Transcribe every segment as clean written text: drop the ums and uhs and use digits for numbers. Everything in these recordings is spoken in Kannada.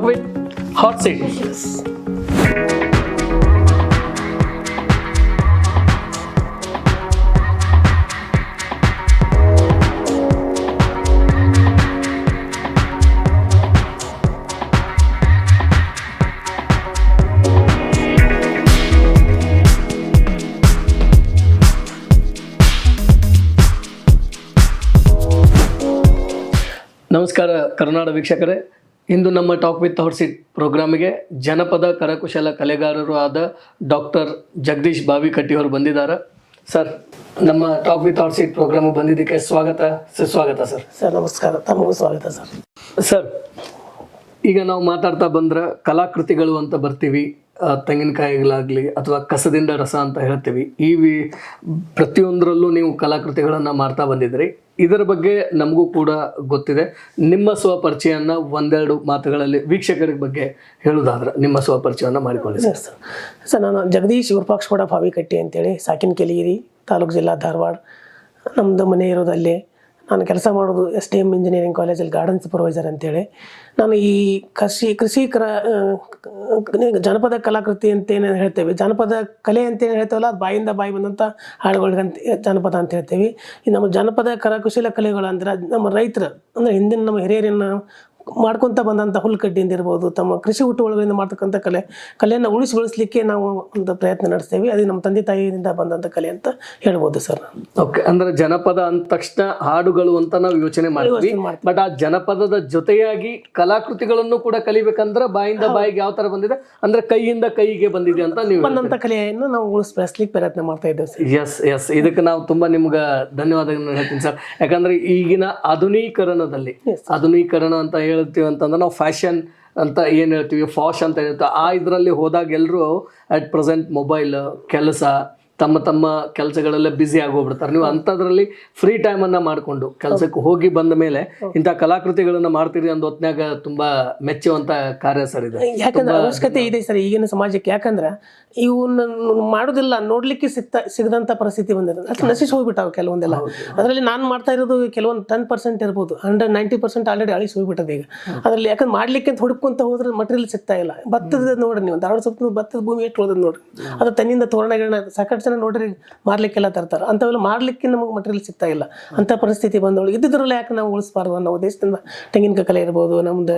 with Hot Seat. ನಮಸ್ಕಾರ ಕರ್ನಾಟಕ ವೀಕ್ಷಕರೇ, ಇಂದು ನಮ್ಮ ಟಾಕ್ ವಿತ್ ಹಾಟ್ ಸೀಟ್ ಪ್ರೋಗ್ರಾಮಿಗೆ ಜನಪದ ಕರಕುಶಲ ಕಲೆಗಾರರು ಆದ ಡಾಕ್ಟರ್ ಜಗದೀಶ್ ಬಾವಿಕಟ್ಟಿ ಅವರು ಬಂದಿದ್ದಾರೆ. ಸರ್, ನಮ್ಮ talk with hot seat program ಬಂದಿದ್ದಕ್ಕೆ ಸುಸ್ವಾಗತ ಸರ್. ಸರ್ ನಮಸ್ಕಾರ, ತಮಗೂ ಸ್ವಾಗತ ಸರ್. ಸರ್, ಈಗ ನಾವು ಮಾತಾಡ್ತಾ ಬಂದ್ರೆ ಕಲಾಕೃತಿಗಳು ಅಂತ ಬರ್ತೀವಿ. ತೆಂಗಿನಕಾಯಿಗಳಾಗಲಿ ಅಥವಾ ಕಸದಿಂದ ರಸ ಅಂತ ಹೇಳ್ತೀವಿ. ಪ್ರತಿಯೊಂದರಲ್ಲೂ ನೀವು ಕಲಾಕೃತಿಗಳನ್ನು ಮಾಡ್ತಾ ಬಂದಿದ್ರಿ. ಇದರ ಬಗ್ಗೆ ನಮಗೂ ಕೂಡ ಗೊತ್ತಿದೆ. ನಿಮ್ಮ ಸ್ವಪರಿಚಯನ ಒಂದೆರಡು ಮಾತುಗಳಲ್ಲಿ ವೀಕ್ಷಕರ ಬಗ್ಗೆ ಹೇಳೋದಾದ್ರೆ ನಿಮ್ಮ ಸ್ವಪರಿಚಯವನ್ನು ಮಾಡಿಕೊಳ್ಳಿ ಸರ್. ಸರ್, ನಾನು ಜಗದೀಶ್ ವಿರೂಪಾಕ್ಷಗೌಡ ಬಾವಿಕಟ್ಟಿ ಅಂತೇಳಿ ಸಾಕಿನ ಕೆಲಿಗಿರಿ ತಾಲೂಕು ಜಿಲ್ಲಾ ಧಾರವಾಡ. ನಮ್ಮದು ಮನೆ ಇರೋದಲ್ಲೇ. ನಾನು ಕೆಲಸ ಮಾಡೋದು STM ಇಂಜಿನಿಯರಿಂಗ್ ಕಾಲೇಜಲ್ಲಿ ಗಾರ್ಡನ್ ಸೂಪರ್ವೈಸರ್ ಅಂತೇಳಿ. ನಾನು ಈ ಜನಪದ ಕಲಾಕೃತಿ ಅಂತೇನು ಹೇಳ್ತೇವೆ, ಜನಪದ ಕಲೆ ಅಂತೇನು ಹೇಳ್ತೇವಲ್ಲ, ಅದು ಬಾಯಿಂದ ಬಾಯಿ ಬಂದಂಥ ಹಾಡುಗಳಿಗಂತ ಜನಪದ ಅಂತ ಹೇಳ್ತೇವೆ. ಈ ನಮ್ಮ ಜನಪದ ಕರಕುಶಲ ಕಲೆಗಳು ಅಂದ್ರೆ ನಮ್ಮ ರೈತರು ಅಂದರೆ ಹಿಂದಿನ ನಮ್ಮ ಹಿರಿಯರನ್ನು ಮಾಡ್ಕೊತ ಬಂದಂಥ ಹುಲ್ಕಡ್ಡಿಯಿಂದ ಇರ್ಬೋದು, ತಮ್ಮ ಕೃಷಿ ಹುಟ್ಟುಗಳಿಂದ ಮಾಡ್ತಕ್ಕಂಥ ಕಲೆಯನ್ನು ಉಳಿಸಿ ಬೆಳೆಸಲಿಕ್ಕೆ ನಾವು ಒಂದು ಪ್ರಯತ್ನ ನಡೆಸ್ತೇವೆ. ಅದು ನಮ್ಮ ತಂದೆ ತಾಯಿಯಿಂದ ಬಂದಂಥ ಕಲೆ ಅಂತ ಹೇಳ್ಬೋದು ಸರ್. ಓಕೆ, ಅಂದ್ರೆ ಜನಪದ ಅಂದ ತಕ್ಷಣ ಹಾಡುಗಳು ಅಂತ ನಾವು ಯೋಚನೆ ಮಾಡ್ತೀವಿ. ಬಟ್ ಆ ಜನಪದದ ಜೊತೆಯಾಗಿ ಕಲಾಕೃತಿಗಳನ್ನು ಕೂಡ ಕಲಿಬೇಕಂದ್ರೆ ಬಾಯಿಂದ ಬಾಯಿಗೆ ಯಾವ ತರ ಬಂದಿದೆ ಅಂದ್ರೆ ಕೈಯಿಂದ ಕೈಗೆ ಬಂದಿದೆ ಅಂತ ನೀವು ಬಂದಂಥ ಕಲೆಯನ್ನು ನಾವು ಉಳಿಸಿ ಬೆಳೆಸಲಿಕ್ಕೆ ಪ್ರಯತ್ನ ಮಾಡ್ತಾ ಇದ್ದೇವೆ ಸರ್. ಎಸ್ ಇದಕ್ಕೆ ನಾವು ತುಂಬಾ ನಿಮ್ಗೆ ಧನ್ಯವಾದಗಳನ್ನ ಹೇಳ್ತೀನಿ ಸರ್. ಯಾಕಂದ್ರೆ ಈಗಿನ ಆಧುನೀಕರಣ ಅಂತ ಹೇಳ್ತೀವಿ ಅಂತಂದ್ರೆ ನಾವು ಫ್ಯಾಷನ್ ಅಂತ ಏನು ಹೇಳ್ತೀವಿ, ಫಾಶ್ ಅಂತ ಹೇಳ್ತೀವಿ. ಇದರಲ್ಲಿ ಹೋದಾಗ ಎಲ್ಲರೂ ಅಟ್ ಪ್ರೆಸೆಂಟ್ ಮೊಬೈಲ್, ಕೆಲಸ, ತಮ್ಮ ಕೆಲಸಗಳಲ್ಲೇ ಬ್ಯುಸಿ ಆಗೋಗ್ಬಿಡ್ತಾರೆ. ನೀವು ಅಂಥದ್ರಲ್ಲಿ ಫ್ರೀ ಟೈಮನ್ನು ಮಾಡಿಕೊಂಡು ಕೆಲಸಕ್ಕೆ ಹೋಗಿ ಬಂದ ಮೇಲೆ ಇಂಥ ಕಲಾಕೃತಿಗಳನ್ನು ಮಾಡ್ತೀರಿ ಅಂದ ಹೊತ್ನಾಗ ತುಂಬಾ ಮೆಚ್ಚುವಂಥ ಕಾರ್ಯ ಸರ್ ಇದು. ಯಾಕಂದ್ರೆ ಅವಶ್ಯಕತೆ ಇದೆ ಸರ್ ಈಗಿನ ಸಮಾಜಕ್ಕೆ. ಯಾಕಂದ್ರೆ ಇವನ್ನ ಮಾಡೋದಿಲ್ಲ, ನೋಡ್ಲಿಕ್ಕೆ ಸಿಗದಂಥ ಪರಿಸ್ಥಿತಿ ಬಂದಿದೆ. ಅದು ನಶಿಸಿ ಹೋಗ್ಬಿಟ್ಟಾವ ಕೆಲವೊಂದೆಲ್ಲ. ಅದರಲ್ಲಿ ನಾನು ಮಾಡ್ತಾ ಇರೋದು ಕೆಲವೊಂದು 10% ಇರ್ಬೋದು, 190% ಆಲ್ರೆಡಿ ಅಳಿಸಿ ಹೋಗ್ಬಿಟ್ಟದೆ ಈಗ. ಅದರಲ್ಲಿ ಯಾಕಂದ್ರೆ ಮಾಡ್ಲಿಕ್ಕೆ ಅಂತ ಹುಡುಕೊಂತ ಹೋದ್ರೆ ಮಟೀರಿಯಲ್ ಸಿಗ್ತಾ ಇಲ್ಲ. ಭತ್ತದ ನೋಡ್ರಿ ನೀವು, ಧಾರವಾಡ ಸುತ್ತ ಭತ್ತದ ಭೂಮಿ ಎಷ್ಟು ಹೋದ್ ನೋಡ್ರಿ. ಅದು ತನ್ನಿಂದ ತೋರಣಗಳನ್ನ ಸಾಕಷ್ಟು ಜನ ನೋಡ್ರಿ ಮಾರ್ಲಿಕ್ಕೆಲ್ಲ ತರ್ತಾರೆ. ಅಂಥವೆಲ್ಲ ಮಾರ್ಲಿಕ್ಕೆ ನಮಗೆ ಮಟೀರಿಯಲ್ ಸಿಗ್ತಾ ಇಲ್ಲ. ಅಂಥ ಪರಿಸ್ಥಿತಿ ಬಂದವಳು ಇದ್ದಿದ್ರಲ್ಲ ಯಾಕೆ ನಾವು ಉಳಿಸಬಾರ್ದು ಅನ್ನೋ ಉದ್ದೇಶದಿಂದ ತೆಂಗಿನಕಾಯಿ ಕಲೆ ಇರ್ಬೋದು, ನಮ್ದು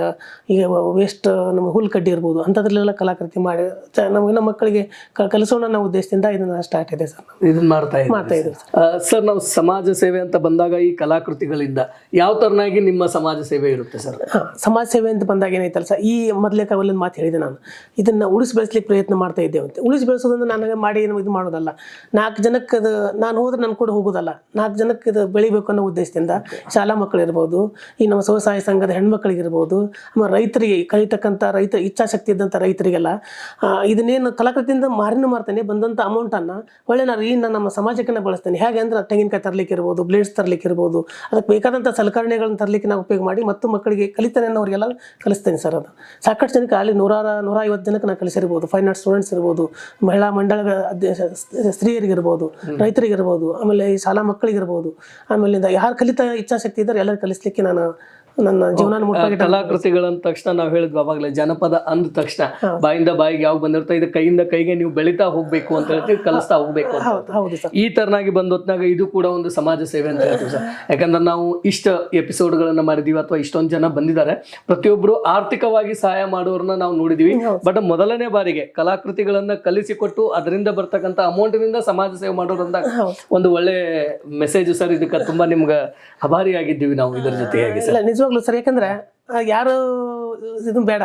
ಈಗ ವೇಸ್ಟ್ ನಮ್ಮ ಹುಲ್ಕಡ್ಡಿ ಇರ್ಬೋದು, ಅಂಥದ್ರಲ್ಲೆಲ್ಲ ಕಲಾಕೃತಿ ಮಾಡಿ ನಮ್ಮ ಮಕ್ಕಳಿಗೆ ಕಲಿಸೋಣ ಅನ್ನೋ ಉದ್ದೇಶದಿಂದ ಇದನ್ನ ಸ್ಟಾರ್ಟ್ ಇದೆ ಸರ್. ಇದನ್ನ ಮಾಡ್ತಾ ಇದ್ದೀವಿ ಸರ್. ನಾವು ಸಮಾಜ ಸೇವೆ ಅಂತ ಬಂದಾಗ ಈ ಕಲಾಕೃತಿಗಳಿಂದ ಯಾವ ತರನಾಗಿ ನಿಮ್ಮ ಸಮಾಜ ಸೇವೆ ಇರುತ್ತೆ ಸರ್? ಸಮಾಜ ಸೇವೆ ಅಂತ ಬಂದಾಗ ಏನೈತಲ್ಲ ಸರ್, ಈ ಮೊದಲೇ ಒಂದು ಮಾತು ಹೇಳಿದೆ ನಾನು, ಇದನ್ನ ಉಳಿಸಿ ಬೆಳೆಸ್ಲಿಕ್ಕೆ ಪ್ರಯತ್ನ ಮಾಡ್ತಾ ಇದ್ದೇವೆ ಅಂತ. ಉಳಿಸಿ ಬೆಳೆಸೋದ್ರಿಂದ ನನಗೆ ಮಾಡಿ ಇದು ಮಾಡೋದಲ್ಲ, 4 ಜನಕ್ಕೆ ಅದು ನಾನು ಹೋದ್ರೆ ನನ್ನ ಕೂಡ ಹೋಗೋದಲ್ಲ, 4 ಜನಕ್ಕೆ ಇದು ಬೆಳಿಬೇಕು ಅನ್ನೋ ಉದ್ದೇಶದಿಂದ ಶಾಲಾ ಮಕ್ಕಳು ಇರ್ಬೋದು, ಈ ನಮ್ಮ ಸ್ವಸಹಾಯ ಸಂಘದ ಹೆಣ್ಮಕ್ಳಿಗಿರ್ಬೋದು, ಆಮೇಲೆ ರೈತರಿಗೆ ಕಲಿತಕ್ಕಂಥ ಇಚ್ಛಾಶಕ್ತಿ ಇದ್ದಂಥ ರೈತರಿಗೆಲ್ಲ ಇದನ್ನೇನು ಕಲಾಕೃತಿಯಿಂದ ಮಾರಿನೂ ಮಾಡ್ತೇನೆ. ಬಂದಂಥ ಅಮೌಂಟನ್ನು ಒಳ್ಳೆ ನಾನು ನಮ್ಮ ಸಮಾಜಕ್ಕೆ ಬಳಸ್ತೇನೆ. ಹೇಗೆ ಅಂದ್ರೆ ತೆಂಗಿನಕಾಯಿ ತರಲಿಕ್ಕೆ ಇರ್ಬೋದು, ಬ್ಲೇಡ್ಸ್ ತರಲಿಕ್ಕೆ ಇರ್ಬೋದು, ಅದಕ್ಕೆ ಬೇಕಾದಂಥ ಸಲಕರಣೆಗಳನ್ನ ತರಲಿಕ್ಕೆ ನಾವು ಉಪಯೋಗ ಮಾಡಿ ಮತ್ತು ಮಕ್ಕಳಿಗೆ ಕಲಿತಾನೆ ಅನ್ನೋರಿಗೆಲ್ಲ ಕಲಿಸ್ತೇನೆ ಸರ್. ಅದು ಸಾಕಷ್ಟು ಜನಕ್ಕೆ ಅಲ್ಲಿ 150 ಜನಕ್ಕೆ ನಾನು ಕಲಿಸಿರ್ಬೋದು. ಫೈನ್ ಆರ್ಟ್ಸ್ ಸ್ಟೂಡೆಂಟ್ಸ್ ಇರ್ಬೋದು, ಮಹಿಳಾ ಮಂಡಳದ ಸ್ತ್ರೀಯರಿಗಿರ್ಬೋದು, ರೈತರಿಗಿರ್ಬೋದು, ಆಮೇಲೆ ಈ ಶಾಲಾ ಮಕ್ಕಳಿಗಿರ್ಬೋದು, ಆಮೇಲಿಂದ ಯಾರು ಕಲಿತಾ ಇಚ್ಛಾಶಕ್ತಿ ಇದ್ದಾರೆ ಎಲ್ಲರೂ ಕಲಿಸ್ಲಿಕ್ಕೆ ನಾನು ನನ್ನ ಜೀವನ ಕಲಾಕೃತಿಗಳಂದ ತಕ್ಷಣ ನಾವು ಹೇಳಿದ್ವಿ ಅವಾಗಲೇ, ಜನಪದ ಅಂದ ತಕ್ಷಣ ಬಾಯಿಂದ ಬಾಯಿಗೆ ಯಾವ ಬಂದಿರ್ತಾ ಇದು ಕೈಯಿಂದ ಕೈಗೆ ನೀವು ಬೆಳಿತಾ ಹೋಗ್ಬೇಕು ಅಂತ ಹೇಳ್ತೀವಿ, ಕಲಿಸ್ತಾ ಹೋಗ್ಬೇಕು ಅಂತ. ಈ ತರನಾಗಿ ಬಂದ ಹೊತ್ನಾಗ ಇದು ಕೂಡ ಒಂದು ಸಮಾಜ ಸೇವೆ ಅಂತ ಹೇಳ್ತೀವಿ ಸರ್. ಯಾಕಂದ್ರೆ ನಾವು ಇಷ್ಟ ಎಪಿಸೋಡ್ಗಳನ್ನ ಮಾಡಿದೀವಿ ಅಥವಾ ಇಷ್ಟೊಂದು ಜನ ಬಂದಿದ್ದಾರೆ, ಪ್ರತಿಯೊಬ್ರು ಆರ್ಥಿಕವಾಗಿ ಸಹಾಯ ಮಾಡೋರನ್ನ ನಾವು ನೋಡಿದೀವಿ. ಬಟ್ ಮೊದಲನೇ ಬಾರಿಗೆ ಕಲಾಕೃತಿಗಳನ್ನ ಕಲಿಸಿಕೊಟ್ಟು ಅದರಿಂದ ಬರ್ತಕ್ಕಂಥ ಅಮೌಂಟ್ನಿಂದ ಸಮಾಜ ಸೇವೆ ಮಾಡೋದ್ರಿಂದ ಒಂದು ಒಳ್ಳೆ ಮೆಸೇಜ್ ಸರ್. ಇದಕ್ಕೆ ತುಂಬಾ ನಿಮ್ಗೆ ಆಭಾರಿಯಾಗಿದ್ದೀವಿ ನಾವು ಇದರ ಜೊತೆಯಾಗಿ ಸರ್. ನಿಜವಾಗ್ಲೂ ಸರ್, ಯಾಕಂದ್ರೆ ಯಾರು ಇದು ಬೇಡ,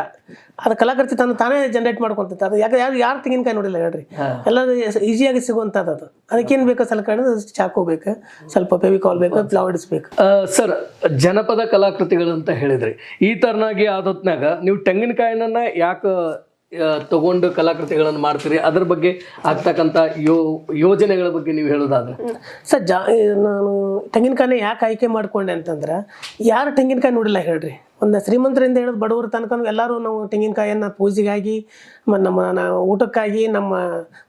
ಅದು ಕಲಾಕೃತಿ ತಾನೇ ಜನರೇಟ್ ಮಾಡ್ಕೊಂತ. ಅದು ಯಾರು ತೆಂಗಿನಕಾಯಿ ನೋಡಿಲ್ಲ ಹೇಳ್ರಿ, ಎಲ್ಲರೂ ಈಸಿಯಾಗಿ ಸಿಗುವಂಥದ್ದು. ಅದು ಅದಕ್ಕೇನು ಬೇಕು ಸಲಕರಣೆ, ಚಾಕು ಬೇಕು, ಸ್ವಲ್ಪ ಫೆವಿಕಾಲ್ ಬೇಕು, ಫ್ಲವರ್ಸ್ ಬೇಕು. ಸರ್, ಜನಪದ ಕಲಾಕೃತಿಗಳು ಅಂತ ಹೇಳಿದ್ರಿ, ಈ ತರನಾಗಿ ಆದೊತ್ನಾಗ ನೀವು ತೆಂಗಿನಕಾಯಿನ ಯಾಕೆ ತಗೊಂಡು ಕಲಾಕೃತಿಗಳನ್ನು ಮಾಡ್ತೀರಿ, ಅದ್ರ ಬಗ್ಗೆ ಆಗ್ತಕ್ಕಂಥ ಯೋಜನೆಗಳ ಬಗ್ಗೆ ನೀವು ಹೇಳೋದಾದ್ರೆ? ಸರ್, ನಾನು ತೆಂಗಿನಕಾಯಿನ ಯಾಕೆ ಆಯ್ಕೆ ಮಾಡ್ಕೊಂಡೆ ಅಂತಂದ್ರೆ, ಯಾರು ತೆಂಗಿನಕಾಯಿ ನೋಡಿಲ್ಲ ಹೇಳ್ರಿ, ಒಂದು ಶ್ರೀಮಂತರಿಂದ ಹಿಡಿದು ಬಡವರ ತನಕ ಎಲ್ಲರೂ ನಾವು ತೆಂಗಿನಕಾಯಿಯನ್ನು ಪೂಜೆಗಾಗಿ ನಮ್ಮ ಊಟಕ್ಕಾಗಿ ನಮ್ಮ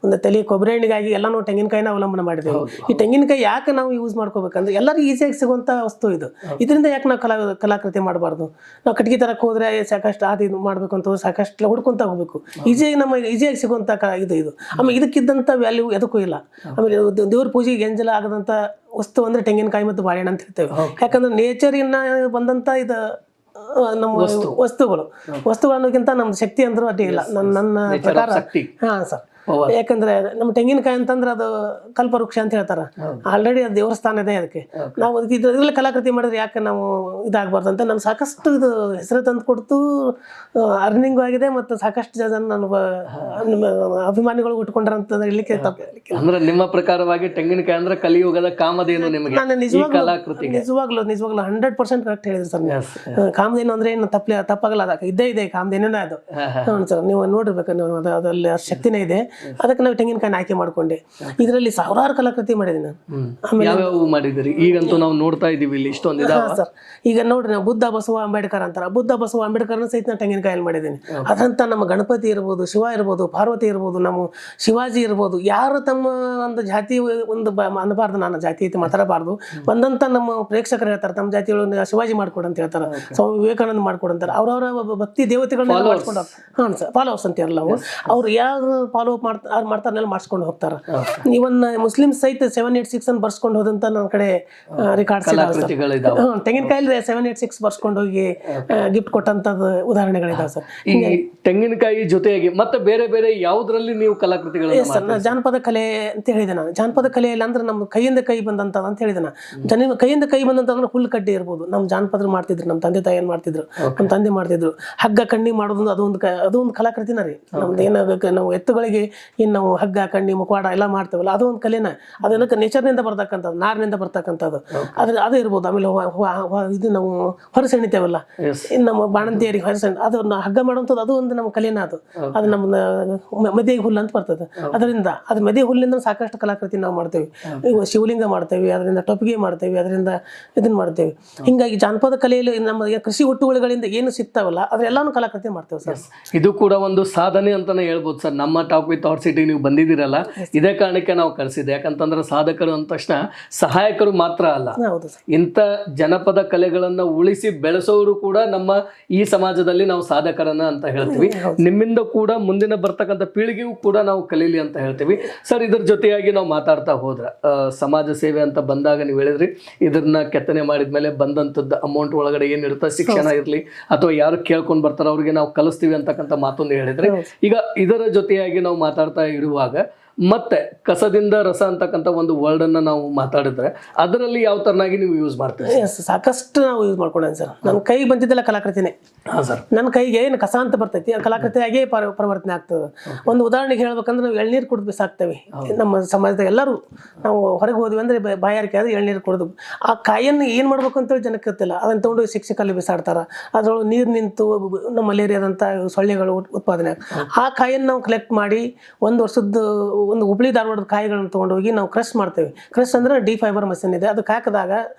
ಒಂದು ತಲೆ ಕೊಬ್ಬರಿ ಎಣ್ಣೆಗಾಗಿ ಎಲ್ಲ ನಾವು ತೆಂಗಿನಕಾಯಿನ ಅವಲಂಬನೆ ಮಾಡಿದ್ದೇವೆ. ಈ ತೆಂಗಿನಕಾಯಿ ಯಾಕೆ ನಾವು ಯೂಸ್ ಮಾಡ್ಕೋಬೇಕಂದ್ರೆ ಎಲ್ಲರಿಗೂ ಈಸಿಯಾಗಿ ಸಿಗುವಂಥ ವಸ್ತು ಇದು. ಇದರಿಂದ ಯಾಕೆ ನಾವು ಕಲಾಕೃತಿ ಮಾಡಬಾರ್ದು? ನಾವು ಕಟ್ಗೆ ತರಕ್ಕೆ ಹೋದ್ರೆ ಸಾಕಷ್ಟು ಅದು ಇದು ಮಾಡಬೇಕು ಅಂತ ಸಾಕಷ್ಟು ಹುಡ್ಕೊಂತ ಹೋಗ್ಬೇಕು. ಈಸಿಯಾಗಿ ಸಿಗುವಂಥ ಇದು ಆಮೇಲೆ ಇದಕ್ಕಿದ್ದಂಥ ವ್ಯಾಲ್ಯೂ ಎದಕ್ಕೂ ಇಲ್ಲ. ಆಮೇಲೆ ದೇವ್ರ ಪೂಜೆಗೆ ಎಂಜಲ ಆಗದಂಥ ವಸ್ತು ಅಂದ್ರೆ ತೆಂಗಿನಕಾಯಿ ಮತ್ತು ಬಾಳೆಹಣ್ಣು ಅಂತ ಹೇಳ್ತೇವೆ. ಯಾಕಂದ್ರೆ ನೇಚರಿನ ಬಂದಂಥ ಇದು ನಮ್ಮ ವಸ್ತುಗಳು ಅನ್ನೋಕ್ಕಿಂತ ನಮ್ಮ ಶಕ್ತಿ ಅಂದ್ರೂ ಅಡ್ಡಿ ಇಲ್ಲ ನನ್ನ ಪ್ರಕಾರ. ಹಾಂ ಸರ್, ಯಾಕಂದ್ರೆ ನಮ್ಮ ತೆಂಗಿನಕಾಯಿ ಅಂತಂದ್ರೆ ಅದು ಕಲ್ಪವೃಕ್ಷ ಅಂತ ಹೇಳ್ತಾರ. ಆಲ್ರೆಡಿ ಅದು ದೇವಸ್ಥಾನ ಇದೆ. ಅದಕ್ಕೆ ನಾವು ಇದ್ರಲ್ಲಿ ಕಲಾಕೃತಿ ಮಾಡಿದ್ರೆ ಯಾಕೆ ನಾವು ಇದಾಗಬಾರ್ದು ಅಂತ ನಾನು ಸಾಕಷ್ಟು ಇದು ಹೆಸರು ತಂದು ಕೊಡ್ತು, ಅರ್ನಿಂಗು ಆಗಿದೆ ಮತ್ತು ಸಾಕಷ್ಟು ಜನ ನನ್ನ ಅಭಿಮಾನಿಗಳು ಉಟ್ಕೊಂಡ್ರ ಅಂತ ಹೇಳಲಿಕ್ಕೆ ತಪ್ಪು. ಅಂದ್ರೆ ನಿಮ್ಮ ಪ್ರಕಾರವಾಗಿ ತೆಂಗಿನಕಾಯಿ ಅಂದ್ರೆ ಕಲಿಯುಗದ ಕಾಮಧೇನು ನಿಮಗೆ? ನಾನು ನಿಜವಾಗ್ಲೂ 100% ಕರೆಕ್ಟ್ ಹೇಳಿದ್ರಿ ಸರ್. ಕಾಮಧೇನು ಅಂದ್ರೆ ಏನು ತಪ್ಪಾಗಲ್ಲ, ಅದಕ್ಕೆ ಇದ್ದೇ ಕಾಮಧೇನುನೇ ಅದು. ಸರ್ ನೀವು ನೋಡಿರ್ಬೇಕು, ನೀವು ಅದ್ರಲ್ಲಿ ಶಕ್ತಿನೇ ಇದೆ. ಅದಕ್ಕೆ ನಾವು ತೆಂಗಿನಕಾಯಿ ಆಯ್ಕೆ ಮಾಡ್ಕೊಂಡೆ. ಇದರಲ್ಲಿ ಸಾವಿರಾರು ಕಲಾಕೃತಿ ಮಾಡಿದ್ದೀನಿ ನಾನು. ಯಾವ್ಯಾವ ಮಾಡಿದಿರಿ? ಈಗಂತೂ ನಾವು ನೋಡ್ತಾ ಇದೀವಿ ಇಲ್ಲಿ ಇಷ್ಟೊಂದು ಸರ್. ಈಗ ನೋಡ್ರಿ, ನಾವು ಬುದ್ಧ ಬಸವ ಅಂಬೇಡ್ಕರ್ ಅಂತಾರ. ಬುದ್ಧ ಬಸವ ಅಂಬೇಡ್ಕರ್ನ ಸಹಿತ ನಾನು ತೆಂಗಿನಕಾಯಲ್ಲಿ ಮಾಡಿದ್ದೀನಿ. ಅದಂತ ನಮ್ಮ ಗಣಪತಿ ಇರ್ಬೋದು, ಶಿವ ಇರ್ಬೋದು, ಪಾರ್ವತಿ ಇರ್ಬೋದು, ನಮ್ಮ ಶಿವಾಜಿ ಇರ್ಬೋದು, ಯಾರು ತಮ್ಮ ಒಂದು ಜಾತಿ ಒಂದು ಅನ್ನಬಾರ್ದು, ನಾನು ಜಾತಿ ಐತಿ ಮಾತಾಡಬಾರ್ದು. ಬಂದಂತ ನಮ್ಮ ಪ್ರೇಕ್ಷಕರು ಹೇಳ್ತಾರೆ ತಮ್ಮ ಜಾತಿಗಳು ಶಿವಾಜಿ ಮಾಡ್ಕೊಡು ಅಂತ ಹೇಳ್ತಾರೆ, ಸ್ವಾಮಿ ವಿವೇಕಾನಂದ ಮಾಡ್ಕೊಡು ಅಂತಾರೆ. ಅವ್ರವರ ಭಕ್ತಿ ದೇವತೆಗಳನ್ನ ಮಾಡ್ಕೊಂಡು ಹಾಂ ಸರ್, ಫಾಲೋವರ್ಸ್ ಅಂತೀರಲ್ಲ ನಾವು. ಅವ್ರು ಯಾರು ಫಾಲೋ ಅಪ್ ಮಾಡ್ತಾರನ್ನೆಲ್ಲ ಮಾಡಿಸ್ಕೊಂಡು ಹೋಗ್ತಾರೆ. ಇವನ್ ಮುಸ್ಲಿಮ್ಸ್ ಸಹಿತ 786 ಅನ್ನು ಬರ್ಸ್ಕೊಂಡು ಹೋದಂತ ನನ್ನ ಕಡೆ ರೆಕಾರ್ಡ್ಸ್ ತೆಂಗಿನಕಾಯಲ್ಲಿ 786 ಬರ್ಸ್ಕೊಂಡು ಹೋಗಿ ಗಿಫ್ಟ್ ಕೊಟ್ಟಂತದ್ದು ಉದಾಹರಣೆಗಳಿದಾವೆ ಸರ್. ತೆಂಗಿನಕಾಯಿ ಜೊತೆಯಾಗಿ ಮತ್ತೆ ಬೇರೆ ಬೇರೆ ಯಾವುದರಲ್ಲಿ ನೀವು ಕಲಾಕೃತಿಗಳು? ಜಾನಪದ ಕಲೆ ಅಂತ ಹೇಳಿದೆ ನಾನು. ಜಾನಪದ ಕಲೆಯಲ್ಲಿ ಅಂದ್ರೆ ನಮ್ಮ ಕೈಯಿಂದ ಕೈ ಬಂದಂತ ಅಂತ ಹೇಳಿದೆ ನಾನು. ಕೈಯಿಂದ ಕೈ ಬಂದಂತ ಅಂದ್ರೆ ಹುಲ್ಲು ಕಡ್ಡಿ ಇರ್ಬೋದು, ನಮ್ಮ ಜಾನಪದರು ಮಾಡ್ತಿದ್ರು, ನಮ್ಮ ತಂದೆ ತಾಯಿ ಏನ್ ಮಾಡ್ತಿದ್ರು, ನಮ್ಮ ತಂದೆ ಮಾಡ್ತಿದ್ರು. ಹಗ್ಗ ಕಣ್ಣಿ ಮಾಡೋದು ಅದೊಂದು ಕಲಾಕೃತಿನ ರೀ. ನಮ್ದು ಏನಾಗಬೇಕು, ನಾವು ಎತ್ತುಗಳಿಗೆ ಏನು ನಾವು ಹಗ್ಗ ಕಣ್ಣಿ ಮುಖವಾಡ ಎಲ್ಲ ಮಾಡ್ತೇವಲ್ಲ, ಅದು ಒಂದು ಕಲೆನ. ಅದಕ್ಕೆ ನೇಚರ್ನಿಂದ ಬರ್ತಕ್ಕಂಥದ್ದು, ನಾರಿನಿಂದ ಬರ್ತಕ್ಕಂಥದ್ದು ಅದು ಇರ್ಬೋದು. ಆಮೇಲೆ ಇದು ನಾವು ಹೊರಸೆಣಿತೇವಲ್ಲ, ಇನ್ನು ನಮ್ಮ ಬಾಣಂತಿಯರಿಗೆ ಹೊರಸೆಣಿ ಅದನ್ನ ಹಗ್ಗ ಮಾಡುವಂಥದ್ದು, ಅದು ಒಂದು ನಮ್ಮ ಕಲೆನ. ಅದು ನಮ್ಮ ಮದಿಗೆ ಹುಲ್ಲು ಅಂತ ಬರ್ತದೆ. ಅದರಿಂದ ಅದು ಮದಿ ಹುಲ್ಲಿಂದ ಸಾಕಷ್ಟು ಕಲಾಕೃತಿ ನಾವು ಮಾಡ್ತೇವೆ. ಈಗ ಶಿವಲಿಂಗ ಮಾಡ್ತೇವೆ, ಅದರಿಂದ ಟೊಪ್ಪಿಗೆ ಮಾಡ್ತೇವೆ, ಅದರಿಂದ ಇದನ್ನ ಮಾಡ್ತೇವೆ. ಹಿಂಗಾಗಿ ಜಾನಪದ ಕಲೆಯಲ್ಲಿ ನಮ್ಮ ಕೃಷಿ ಒಟ್ಟುಗಳಿಂದ ಏನು ಸಿಗ್ತಾವಲ್ಲ ಅದೆಲ್ಲಾನು ಕಲಾಕೃತಿ ಮಾಡ್ತೇವೆ ಸರ್. ಇದು ಕೂಡ ಒಂದು ಸಾಧನೆ ಅಂತಾನೆ ಹೇಳ್ಬೋದು ಸರ್. ನಮ್ಮ ಟಾಕ್ ವಿತ್ ಅವರ್ ಸಿಟಿ ನೀವು ಬಂದಿದ್ದೀರಲ್ಲ, ಇದೇ ಕಾರಣಕ್ಕೆ ನಾವು ಕರೆಸಿದ್ದೆ. ಯಾಕಂತಂದ್ರೆ ಸಾಧಕರು ಅಂದ ತಕ್ಷಣ ಸಹಾಯಕರು ಮಾತ್ರ ಅಲ್ಲ, ಇಂಥ ಜನಪದ ಕಲೆಗಳನ್ನ ಉಳಿಸಿ ಬೆಳೆಸೋರು ಕೂಡ ನಮ್ಮ ಈ ಸಮಾಜದಲ್ಲಿ ನಾವು ಸಾಧಕರನ್ನ ಅಂತ ಹೇಳ್ತೀವಿ. ನಿಮ್ಮಿಂದ ಕೂಡ ಮುಂದಿನ ಬರ್ತಕ್ಕಂಥ ಪೀಳಿಗೆಯೂ ಕೂಡ ನಾವು ಕಲೀಲಿ ಅಂತ ಹೇಳ್ತೀವಿ ಸರ್. ಇದ್ರ ಜೊತೆಯಾಗಿ ನಾವು ಮಾತಾಡ್ತಾ ಹೋದ್ರ ಸಮಾಜ ಸೇವೆ ಅಂತ ಬಂದಾಗ ನೀವು ಹೇಳಿದ್ರಿ, ಇದನ್ನ ಕೆತ್ತನೆ ಮಾಡಿದ್ಮೇಲೆ ಬಂದಂಥದ್ದು ಅಮೌಂಟ್ ಒಳಗಡೆ ಏನಿರುತ್ತೆ, ಶಿಕ್ಷಣ ಇರಲಿ ಅಥವಾ ಯಾರು ಕೇಳ್ಕೊಂಡು ಬರ್ತಾರೋ ಅವ್ರಿಗೆ ನಾವು ಕಲಿಸ್ತೀವಿ ಅಂತಕ್ಕಂಥ ಮಾತೊಂದು ಹೇಳಿದ್ರೆ, ಈಗ ಇದರ ಜೊತೆಯಾಗಿ ನಾವು ಮಾತಾಡ್ತಾ ಇರುವಾಗ ಮತ್ತೆ ಕಸದಿಂದ ರಸ ಅಂತಕ್ಕಂಥ ಒಂದು ವರ್ಡ್ ಅನ್ನ ನಾವು ಮಾತಾಡಿದ್ರೆ ಅದರಲ್ಲಿ ಯಾವ ತರನಾಗಿ ನೀವು ಯೂಸ್ ಮಾಡ್ತೀವಿ? ಸಾಕಷ್ಟು ನಾವು ಯೂಸ್ ಮಾಡ್ಕೊಂಡೇನೆ ಸರ್. ನನ್ನ ಕೈಗೆ ಬಂದಿದ್ದೆಲ್ಲ ಕಲಾಕೃತಿನೇ. ನನ್ನ ಕೈಗೆ ಏನು ಕಸ ಅಂತ ಬರ್ತೈತಿ, ಕಲಾಕೃತಿಯಾಗೇ ಪರಿವರ್ತನೆ ಆಗ್ತದೆ. ಒಂದು ಉದಾಹರಣೆಗೆ ಹೇಳ್ಬೇಕಂದ್ರೆ ನಾವು ಎಳ್ನೀರು ಕುಡಿದು ಬಿಸಾಕ್ತೇವೆ. ನಮ್ಮ ಸಮಾಜದ ಎಲ್ಲರೂ ನಾವು ಹೊರಗೆ ಹೋದ್ವಿ ಅಂದ್ರೆ ಬಾಯಾರಿಕೆ ಆದ್ರೆ ಎಳ್ನೀರು ಕುಡಿದು ಆ ಕಾಯಿಯನ್ನು ಏನು ಮಾಡ್ಬೇಕು ಅಂತೇಳಿ ಜನಕ್ಕೆ ಗೊತ್ತಿಲ್ಲ. ಅದನ್ನು ತಗೊಂಡು ಶಿಕ್ಷಕಲ್ಲಿ ಬಿಸಾಡ್ತಾರ. ಅದ್ರೊಳಗೆ ನೀರು ನಿಂತು ನಮ್ಮ ಮಲೇರಿಯಾದಂಥ ಸೊಳ್ಳೆಗಳು ಉತ್ಪಾದನೆ. ಆ ಕಾಯಿಯನ್ನು ನಾವು ಕಲೆಕ್ಟ್ ಮಾಡಿ ಒಂದು ವರ್ಷದ ಒಂದು ಹುಬ್ಳಿ ಧಾರವಾಡದ ಕಾಯಿಗಳನ್ನು ತೊಗೊಂಡೋಗಿ ನಾವು ಕ್ರಶ್ ಮಾಡ್ತೇವೆ. ಕ್ರಶ್ ಅಂದ್ರೆ ಡಿ ಫೈಬರ್ ಮಷಿನ್ ಇದೆ. ಅದಕ್ಕೆ ಹಾಕಿದಾಗ